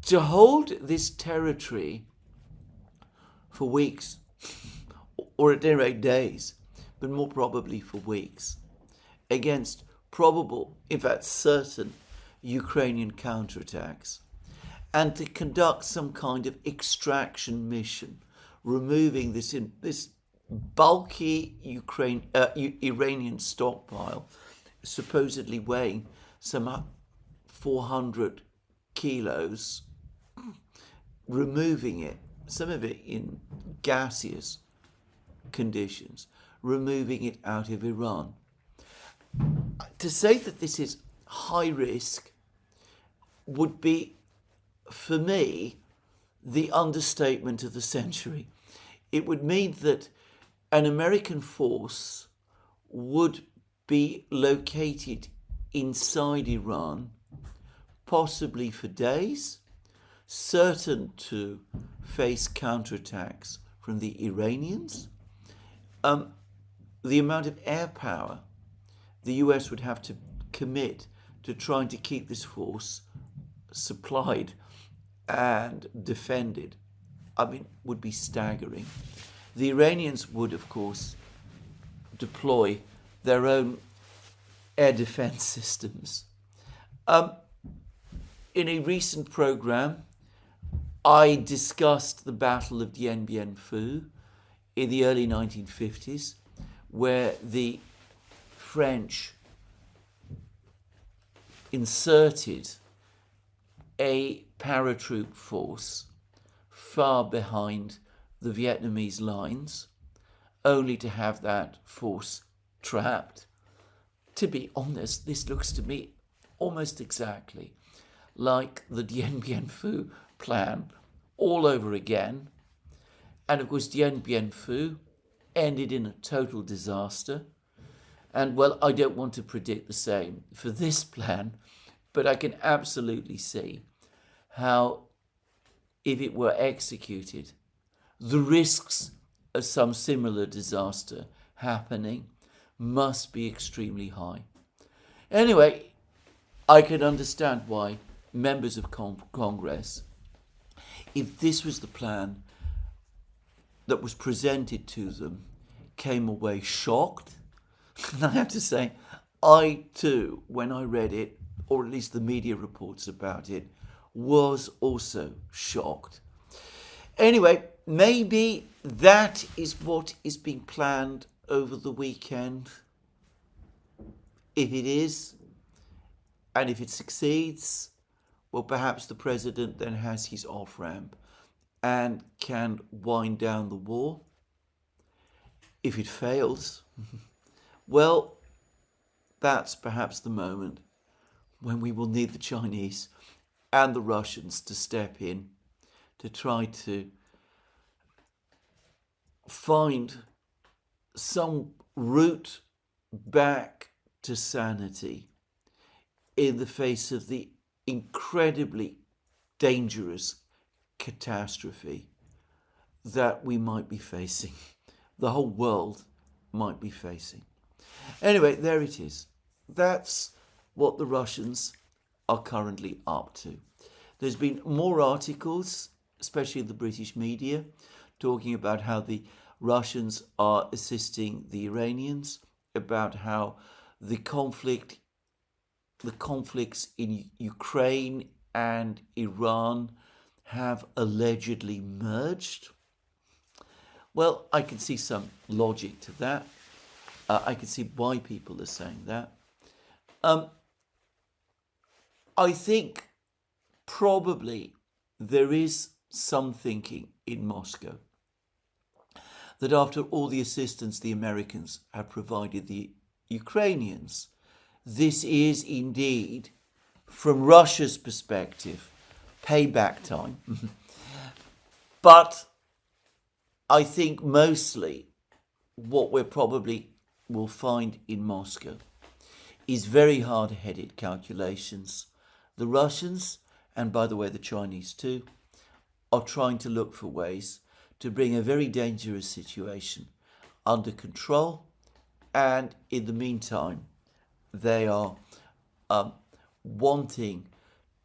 To hold this territory for weeks, or at any rate days, but more probably for weeks, against probable, in fact certain, Ukrainian counterattacks, and to conduct some kind of extraction mission, removing this bulky Iranian stockpile, supposedly weighing some 400 kilos, removing it, some of it in gaseous conditions, removing it out of Iran. To say that this is high risk would be, for me, the understatement of the century. It would mean that an American force would be located inside Iran, possibly for days, certain to face counterattacks from the Iranians. The amount of air power the US would have to commit to trying to keep this force supplied and defended, would be staggering. The Iranians would, of course, deploy their own air defense systems. In a recent program, I discussed the Battle of Dien Bien Phu in the early 1950s, where the French inserted a paratroop force far behind the Vietnamese lines, only to have that force trapped. To be honest, this looks to me almost exactly like the Dien Bien Phu plan all over again. And of course, Dien Bien Phu ended in a total disaster. And well, I don't want to predict the same for this plan, but I can absolutely see how, if it were executed, the risks of some similar disaster happening must be extremely high. Anyway, I can understand why members of Congress, if this was the plan that was presented to them, came away shocked. And I have to say, I too, when I read it, or at least the media reports about it, was also shocked. Anyway, maybe that is what is being planned over the weekend. If it is, and if it succeeds, well, perhaps the president then has his off-ramp and can wind down the war. If it fails, well, that's perhaps the moment when we will need the Chinese and the Russians to step in to try to find some route back to sanity in the face of the incredibly dangerous catastrophe that we might be facing, the whole world might be facing. Anyway, there it is. That's what the Russians are currently up to. There's been more articles, especially in the British media, talking about how the Russians are assisting the Iranians, about how the conflicts in Ukraine and Iran have allegedly merged. Well, I can see some logic to that. I can see why people are saying that. I think probably there is some thinking in Moscow that after all the assistance the Americans have provided the Ukrainians, this is indeed, from Russia's perspective, payback time. But I think mostly what we probably will find in Moscow is very hard-headed calculations. The Russians, and by the way the Chinese too, are trying to look for ways to bring a very dangerous situation under control, and in the meantime, they are wanting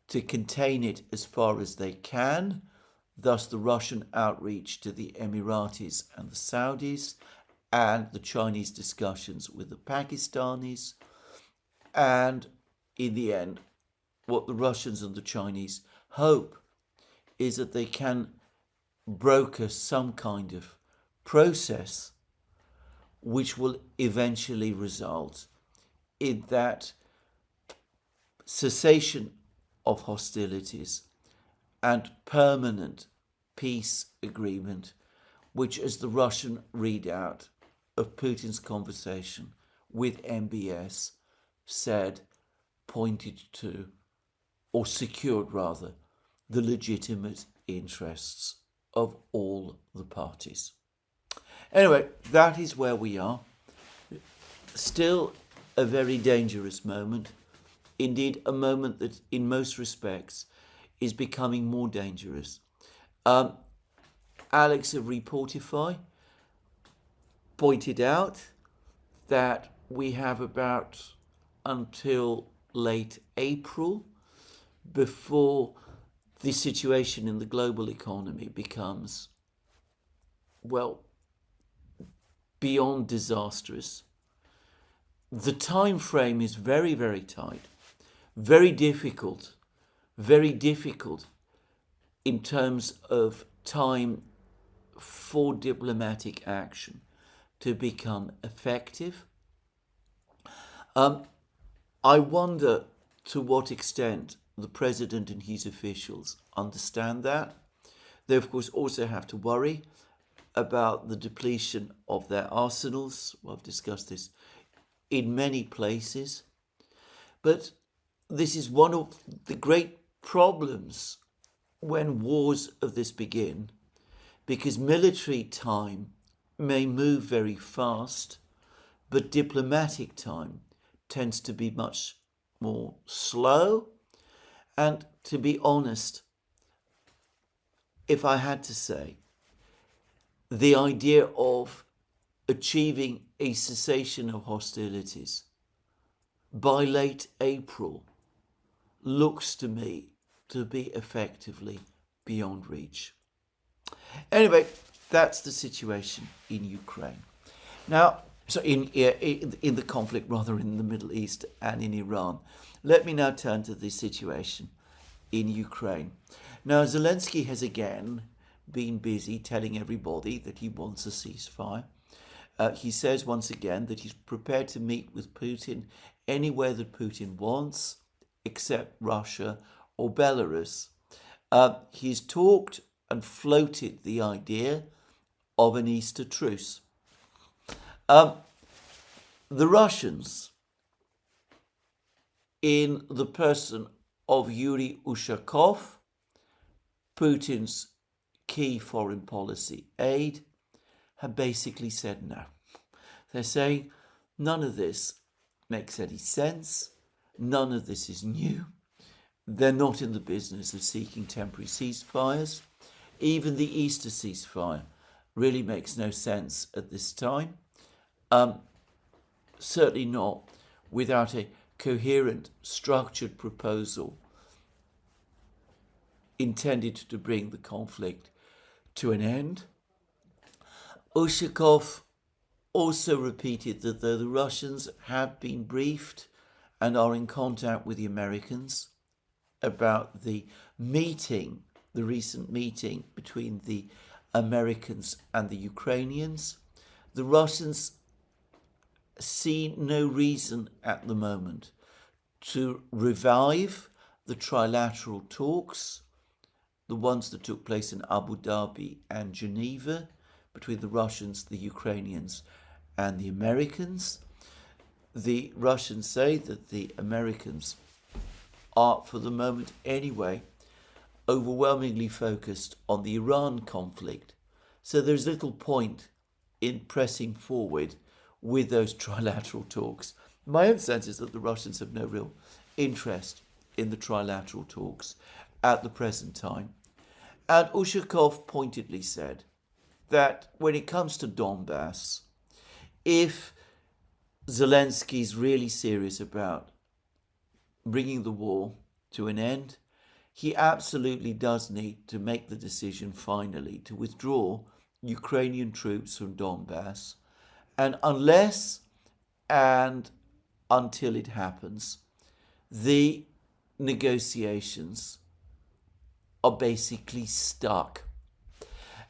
to contain it as far as they can. Thus, the Russian outreach to the Emiratis and the Saudis, and the Chinese discussions with the Pakistanis, and in the end, what the Russians and the Chinese hope is that they can broker some kind of process which will eventually result in that cessation of hostilities and permanent peace agreement, which, as the Russian readout of Putin's conversation with MBS said, pointed to, or secured rather, the legitimate interests of all the parties. Anyway, that is where we are. Still a very dangerous moment. Indeed, a moment that in most respects is becoming more dangerous. Alex of Reportify pointed out that we have about until late April before the situation in the global economy becomes, well, beyond disastrous. The time frame is very, very tight, very difficult in terms of time for diplomatic action to become effective. I wonder to what extent the president and his officials understand that. They, of course, also have to worry about the depletion of their arsenals. Well, I've discussed this in many places. But this is one of the great problems when wars of this begin, because military time may move very fast, but diplomatic time tends to be much more slow. And to be honest, if I had to say, the idea of achieving a cessation of hostilities by late April looks to me to be effectively beyond reach. Anyway, that's the situation in Ukraine. Now, so in the conflict, rather, in the Middle East and in Iran. Let me now turn to the situation in Ukraine. Now, Zelensky has again been busy telling everybody that he wants a ceasefire. He says once again that he's prepared to meet with Putin anywhere that Putin wants, except Russia or Belarus. He's talked and floated the idea of an Easter truce. The Russians, in the person of Yuri Ushakov, Putin's key foreign policy aide, have basically said no. They're saying none of this makes any sense. None of this is new. They're not in the business of seeking temporary ceasefires. Even the Easter ceasefire really makes no sense at this time. Certainly not without a coherent, structured proposal intended to bring the conflict to an end. Ushakov also repeated that though the Russians have been briefed and are in contact with the Americans about the meeting, the recent meeting between the Americans and the Ukrainians, the Russians see no reason at the moment to revive the trilateral talks, the ones that took place in Abu Dhabi and Geneva, between the Russians, the Ukrainians, and the Americans. The Russians say that the Americans are, for the moment anyway, overwhelmingly focused on the Iran conflict. So there's little point in pressing forward with those trilateral talks. My own sense is that the Russians have no real interest in the trilateral talks at the present time. And Ushakov pointedly said that when it comes to Donbass, if Zelensky is really serious about bringing the war to an end, he absolutely does need to make the decision finally to withdraw Ukrainian troops from Donbass. And unless and until it happens, the negotiations are basically stuck.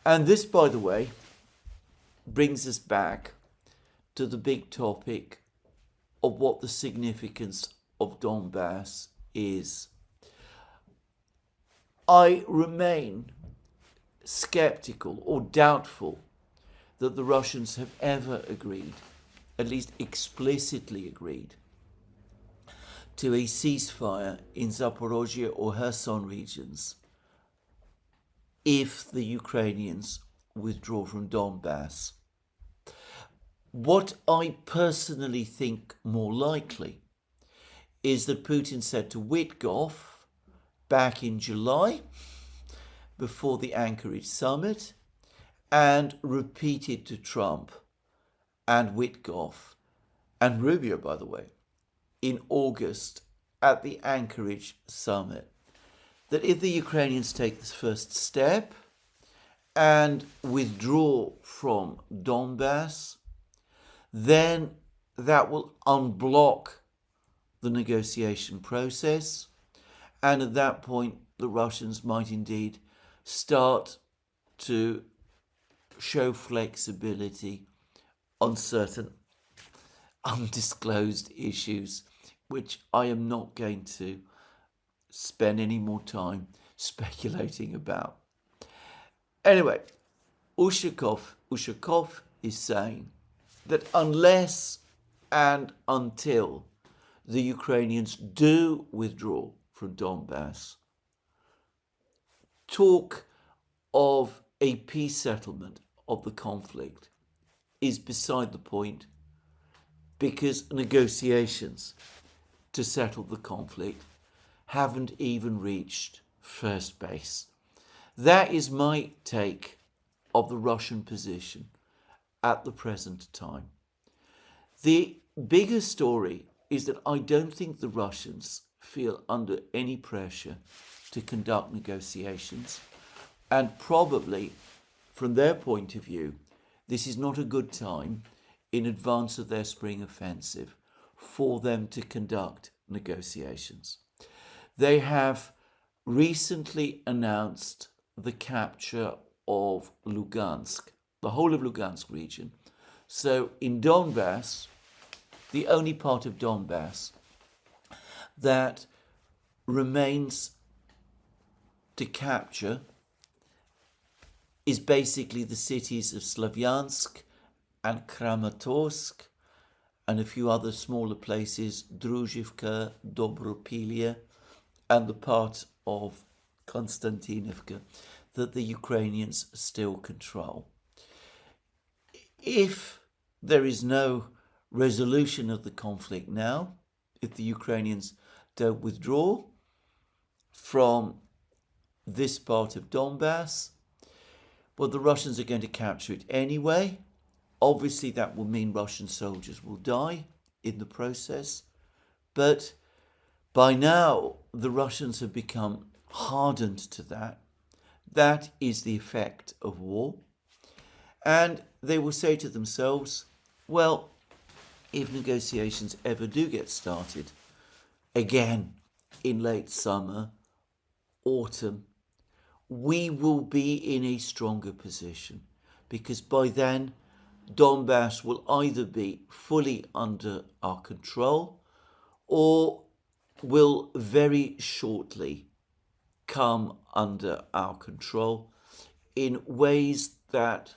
And this, by the way, brings us back to the big topic of what the significance of Donbass is. I remain skeptical or doubtful that the Russians have ever agreed, at least explicitly agreed, to a ceasefire in Zaporozhye or Kherson regions if the Ukrainians withdraw from Donbass. What I personally think more likely is that Putin said to Witkoff back in July, before the Anchorage summit, and repeated to Trump and Witkoff and Rubio, by the way, in August at the Anchorage summit, that if the Ukrainians take this first step and withdraw from Donbass, then that will unblock the negotiation process. And at that point, the Russians might indeed start to show flexibility on certain undisclosed issues, which I am not going to spend any more time speculating about. Anyway, Ushakov is saying that unless and until the Ukrainians do withdraw from Donbass, talk of a peace settlement of the conflict is beside the point, because negotiations to settle the conflict haven't even reached first base. That is my take of the Russian position at the present time. The bigger story is that I don't think the Russians feel under any pressure to conduct negotiations, and probably from their point of view, this is not a good time in advance of their spring offensive for them to conduct negotiations. They have recently announced the capture of Lugansk, the whole of Lugansk region. So in Donbass, the only part of Donbass that remains to capture is basically the cities of Slavyansk and Kramatorsk and a few other smaller places, Druzhivka, Dobropilye, and the part of Konstantinovka that the Ukrainians still control. If there is no resolution of the conflict now, if the Ukrainians don't withdraw from this part of Donbass, well, the Russians are going to capture it anyway. Obviously, that will mean Russian soldiers will die in the process. But by now, the Russians have become hardened to that. That is the effect of war. And they will say to themselves, well, if negotiations ever do get started, again in late summer, autumn, we will be in a stronger position, because by then Donbass will either be fully under our control or will very shortly come under our control in ways that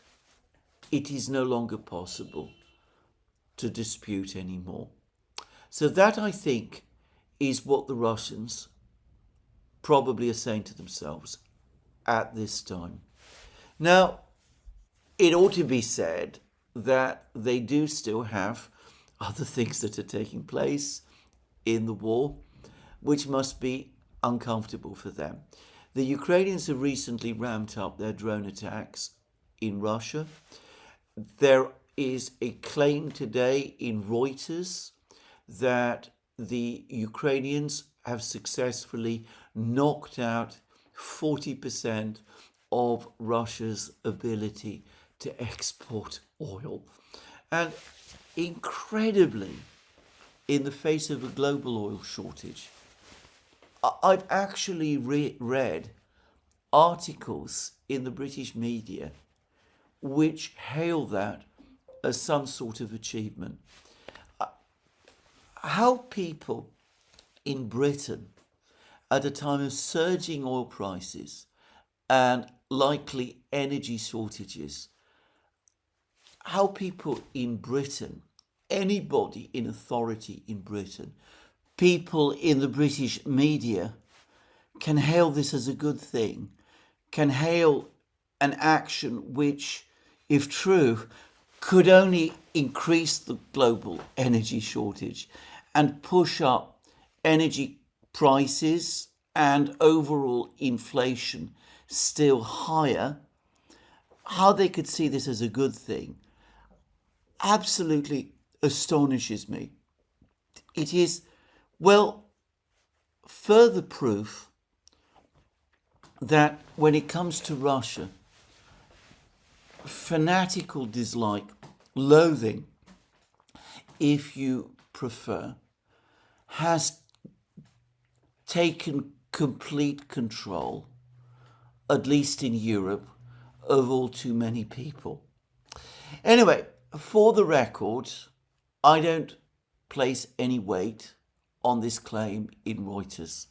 it is no longer possible to dispute anymore. So that, I think, is what the Russians probably are saying to themselves at this time. Now, it ought to be said that they do still have other things that are taking place in the war, which must be uncomfortable for them. The Ukrainians have recently ramped up their drone attacks in Russia. There is a claim today in Reuters that the Ukrainians have successfully knocked out 40% of Russia's ability to export oil. And incredibly, in the face of a global oil shortage, I've actually read articles in the British media which hail that as some sort of achievement. How people in Britain, at a time of surging oil prices and likely energy shortages, how people in Britain, anybody in authority in Britain, people in the British media can hail this as a good thing, can hail an action which, if true, could only increase the global energy shortage and push up energy prices and overall inflation still higher. How they could see this as a good thing absolutely astonishes me. It is, well, further proof that when it comes to Russia, fanatical dislike, loathing, if you prefer, has taken complete control, at least in Europe, of all too many people. Anyway, for the record, I don't place any weight on this claim in Reuters.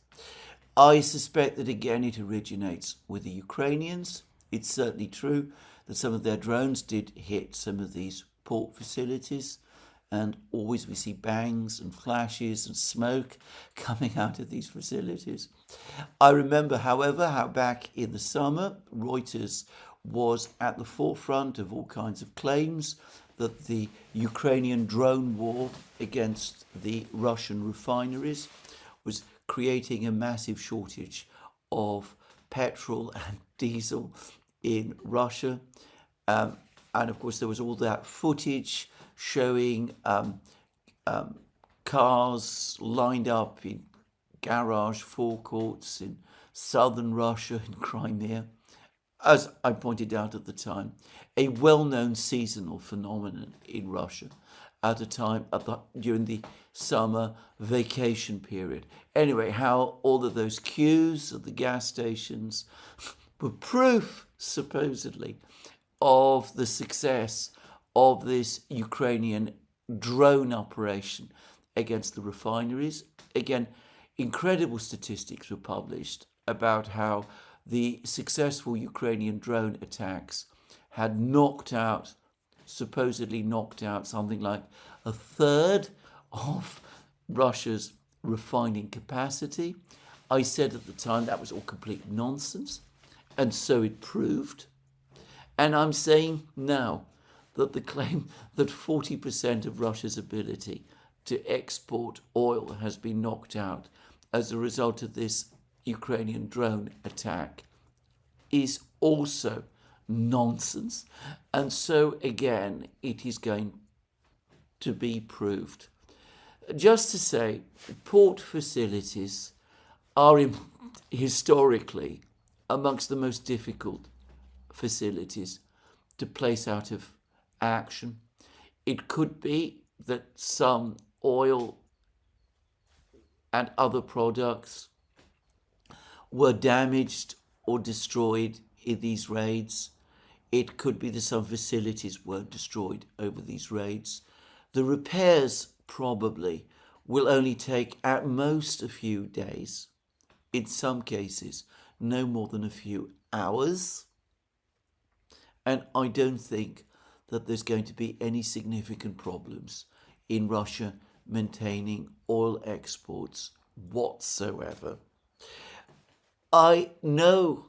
I suspect that again it originates with the Ukrainians. It's certainly true that some of their drones did hit some of these port facilities, and always we see bangs and flashes and smoke coming out of these facilities. I remember, however, how back in the summer, Reuters was at the forefront of all kinds of claims that the Ukrainian drone war against the Russian refineries was creating a massive shortage of petrol and diesel in Russia. And of course, there was all that footage showing cars lined up in garage forecourts in southern Russia, in Crimea. As I pointed out at the time, a well-known seasonal phenomenon in Russia at a time during the summer vacation period. Anyway, how all of those queues at the gas stations were proof, supposedly, of the success of this Ukrainian drone operation against the refineries. Again, incredible statistics were published about how the successful Ukrainian drone attacks had supposedly knocked out something like a third of Russia's refining capacity. I said at the time that was all complete nonsense, and so it proved. And I'm saying now that the claim that 40% of Russia's ability to export oil has been knocked out as a result of this Ukrainian drone attack is also nonsense. And so again, it is going to be proved. Just to say, port facilities are historically amongst the most difficult facilities to place out of action. It could be that some oil and other products were damaged or destroyed in these raids. It could be that some facilities were destroyed over these raids. The repairs probably will only take at most a few days. In some cases, no more than a few hours. And I don't think that there's going to be any significant problems in Russia maintaining oil exports whatsoever. I know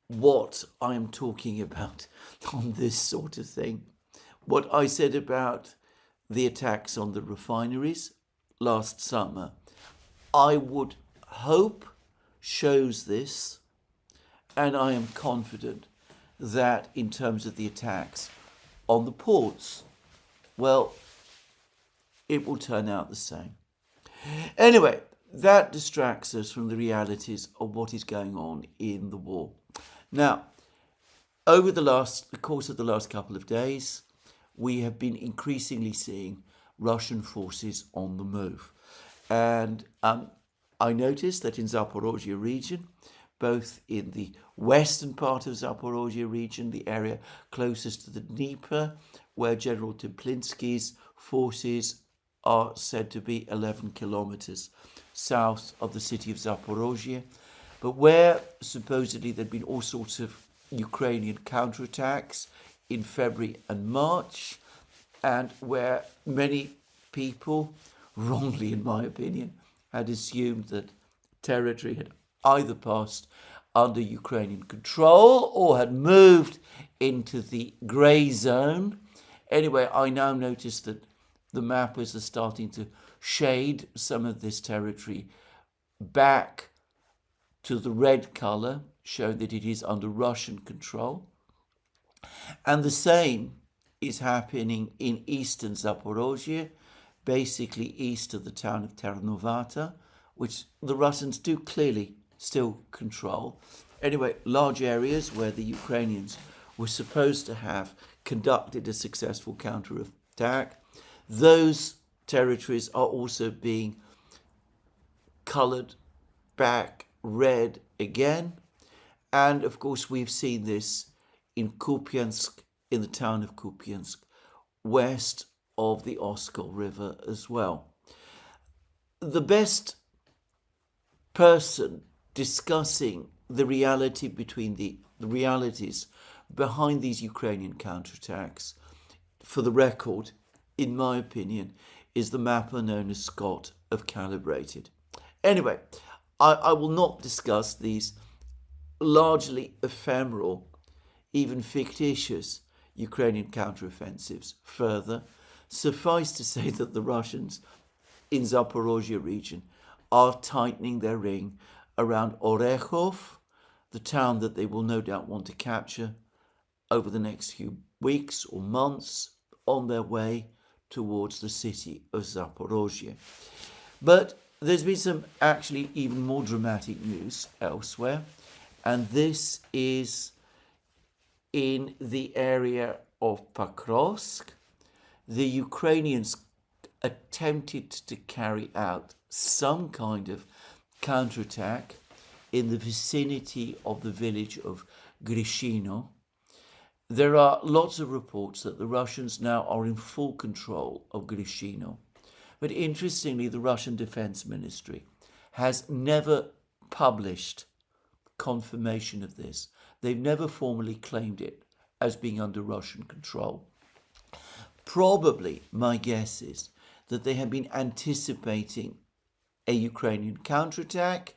what I am talking about on this sort of thing. What I said about the attacks on the refineries last summer, I would hope shows this and I am confident that in terms of the attacks on the ports, well, it will turn out the same. Anyway, that distracts us from the realities of what is going on in the war. Now, over the course of the last couple of days, we have been increasingly seeing Russian forces on the move. And I noticed that in Zaporozhye region, both in the western part of Zaporozhye region, the area closest to the Dnieper, where General Teplinsky's forces are said to be 11 kilometers south of the city of Zaporozhye, but where supposedly there'd been all sorts of Ukrainian counterattacks in February and March, and where many people, wrongly in my opinion, had assumed that territory had either passed under Ukrainian control or had moved into the grey zone. Anyway, I now notice that the mappers are starting to shade some of this territory back to the red colour, showing that it is under Russian control. And the same is happening in eastern Zaporozhye, basically east of the town of Ternovata, which the Russians do clearly still control. Anyway, large areas where the Ukrainians were supposed to have conducted a successful counterattack. Those territories are also being coloured back red again. And of course, we've seen this in Kupiansk, in the town of Kupiansk, west of the Oskol River as well. The best person discussing the reality between the realities behind these Ukrainian counterattacks, for the record, in my opinion, is the mapper known as Scott of Calibrated. Anyway, I will not discuss these largely ephemeral, even fictitious Ukrainian counteroffensives further. Suffice to say that the Russians in Zaporozhye region are tightening their ring around Orekhov, the town that they will no doubt want to capture over the next few weeks or months on their way towards the city of Zaporozhye. But there's been some actually even more dramatic news elsewhere, and this is in the area of Pakrovsk. The Ukrainians attempted to carry out some kind of counterattack in the vicinity of the village of Grishino. There are lots of reports that the Russians now are in full control of Grishino. But interestingly, the Russian Defense Ministry has never published confirmation of this. They've never formally claimed it as being under Russian control. Probably, my guess is that they have been anticipating a Ukrainian counterattack,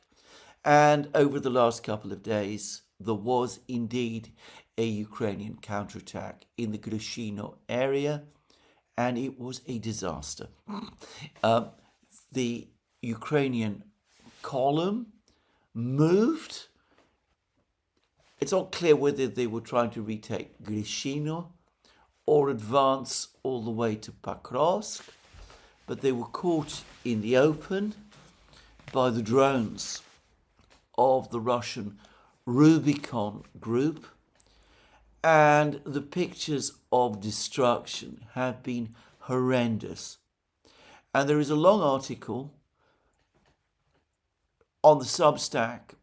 and over the last couple of days, there was indeed a Ukrainian counterattack in the Grishino area, and it was a disaster. The Ukrainian column moved. It's not clear whether they were trying to retake Grishino or advance all the way to Pakrovsk, but they were caught in the open by the drones of the Russian Rubicon group, and the pictures of destruction have been horrendous. And there is a long article on the Substack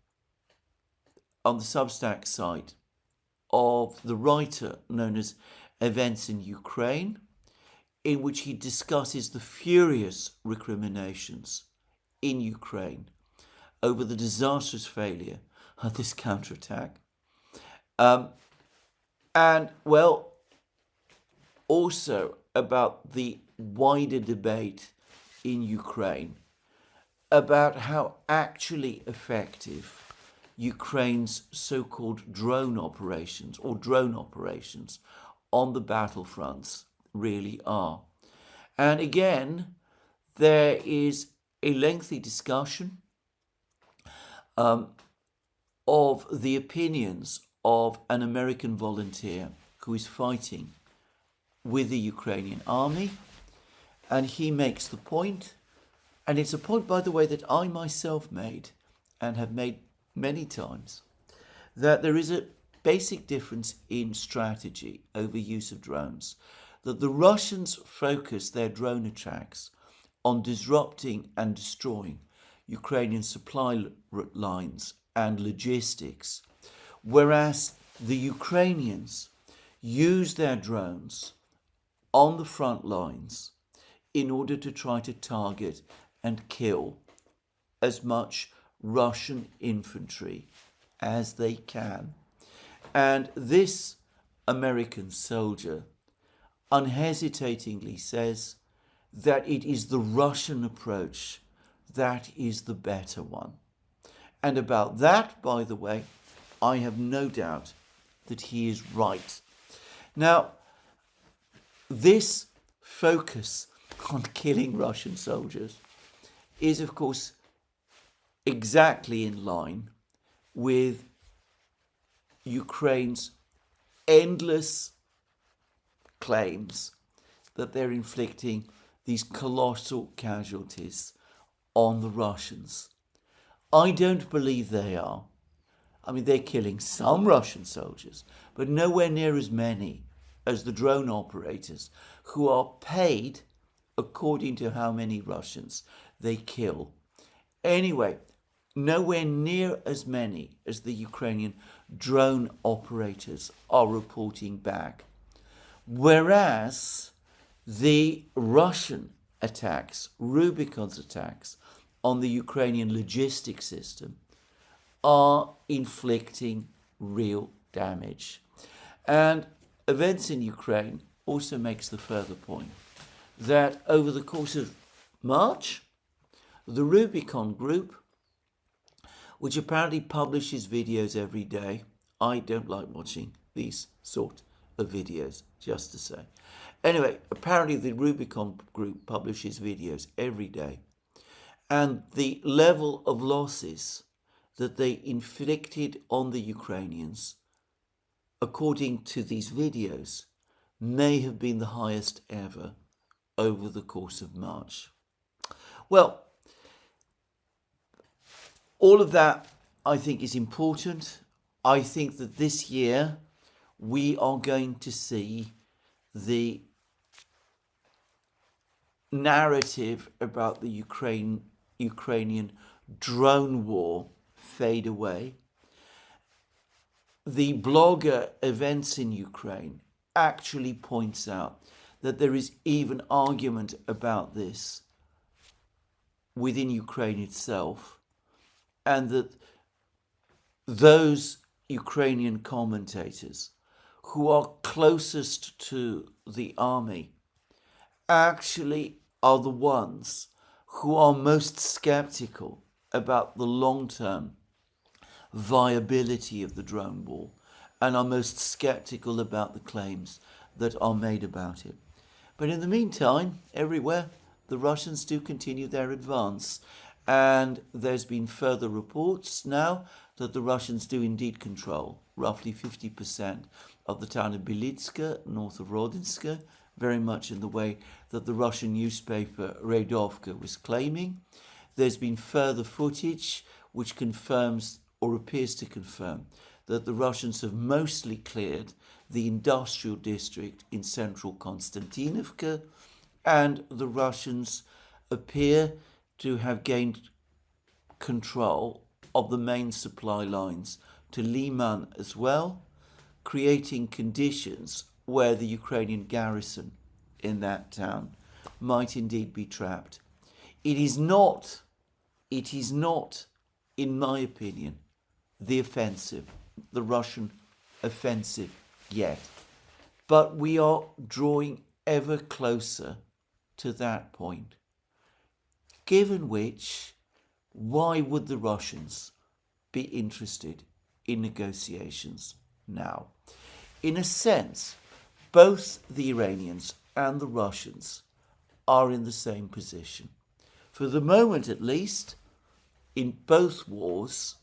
site of the writer known as Events in Ukraine, in which he discusses the furious recriminations in Ukraine over the disastrous failure of this counterattack. And, well, also about the wider debate in Ukraine about how actually effective Ukraine's so-called drone operations on the battlefronts really are. And again, there is a lengthy discussion of the opinions of an American volunteer who is fighting with the Ukrainian army, and he makes the point, and it's a point, by the way, that I myself made and have made many times, that there is a basic difference in strategy over use of drones, that the Russians focus their drone attacks on disrupting and destroying Ukrainian supply lines and logistics, whereas the Ukrainians use their drones on the front lines in order to try to target and kill as much Russian infantry as they can. And this American soldier unhesitatingly says that it is the Russian approach that is the better one. And about that, by the way, I have no doubt that he is right. Now, this focus on killing Russian soldiers is, of course, exactly in line with Ukraine's endless claims that they're inflicting these colossal casualties on the Russians. I don't believe they are. I mean, they're killing some Russian soldiers, but nowhere near as many as the drone operators who are paid according to how many Russians they kill. Anyway, nowhere near as many as the Ukrainian drone operators are reporting back. Whereas the Russian attacks, Rubicon's attacks on the Ukrainian logistics system, are inflicting real damage. And events in Ukraine also makes the further point that over the course of March, the Rubicon Group, which apparently publishes videos every day — I don't like watching these sort of videos, just to say. Anyway, apparently the Rubicon Group publishes videos every day, and the level of losses that they inflicted on the Ukrainians, according to these videos, may have been the highest ever over the course of March. Well, all of that, I think, is important. I think that this year we are going to see the narrative about the Ukrainian drone war fade away. The blogger Events in Ukraine actually points out that there is even argument about this within Ukraine itself, and that those Ukrainian commentators who are closest to the army actually are the ones who are most skeptical about the long-term viability of the drone war and are most skeptical about the claims that are made about it. But in the meantime, everywhere, the Russians do continue their advance. And there's been further reports now that the Russians do indeed control roughly 50% of the town of Belitska, north of Rodinska, very much in the way that the Russian newspaper Redovka was claiming. There's been further footage which confirms, or appears to confirm, that the Russians have mostly cleared the industrial district in central Konstantinovka, and the Russians appear to have gained control of the main supply lines to Liman as well, creating conditions where the Ukrainian garrison in that town might indeed be trapped. It is not, in my opinion, the Russian offensive yet. But we are drawing ever closer to that point. Given which, why would the Russians be interested in negotiations now? In a sense, both the Iranians and the Russians are in the same position. For the moment, at least, in both wars,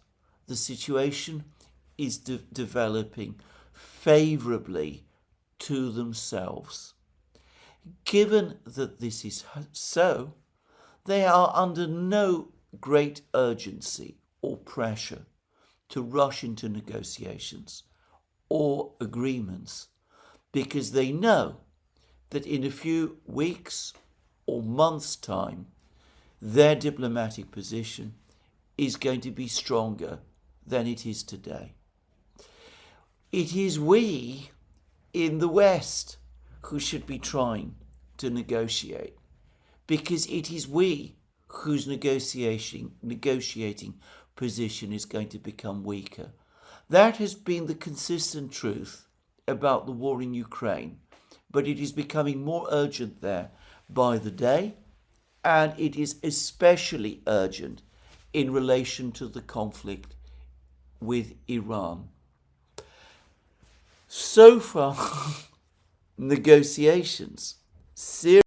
the situation is developing favourably to themselves. Given that this is so, they are under no great urgency or pressure to rush into negotiations or agreements, because they know that in a few weeks or months' time, their diplomatic position is going to be stronger than it is today. It is we in the West who should be trying to negotiate, because it is we whose negotiating position is going to become weaker. That has been the consistent truth about the war in Ukraine, but it is becoming more urgent there by the day, and it is especially urgent in relation to the conflict with Iran. So far, negotiations, serious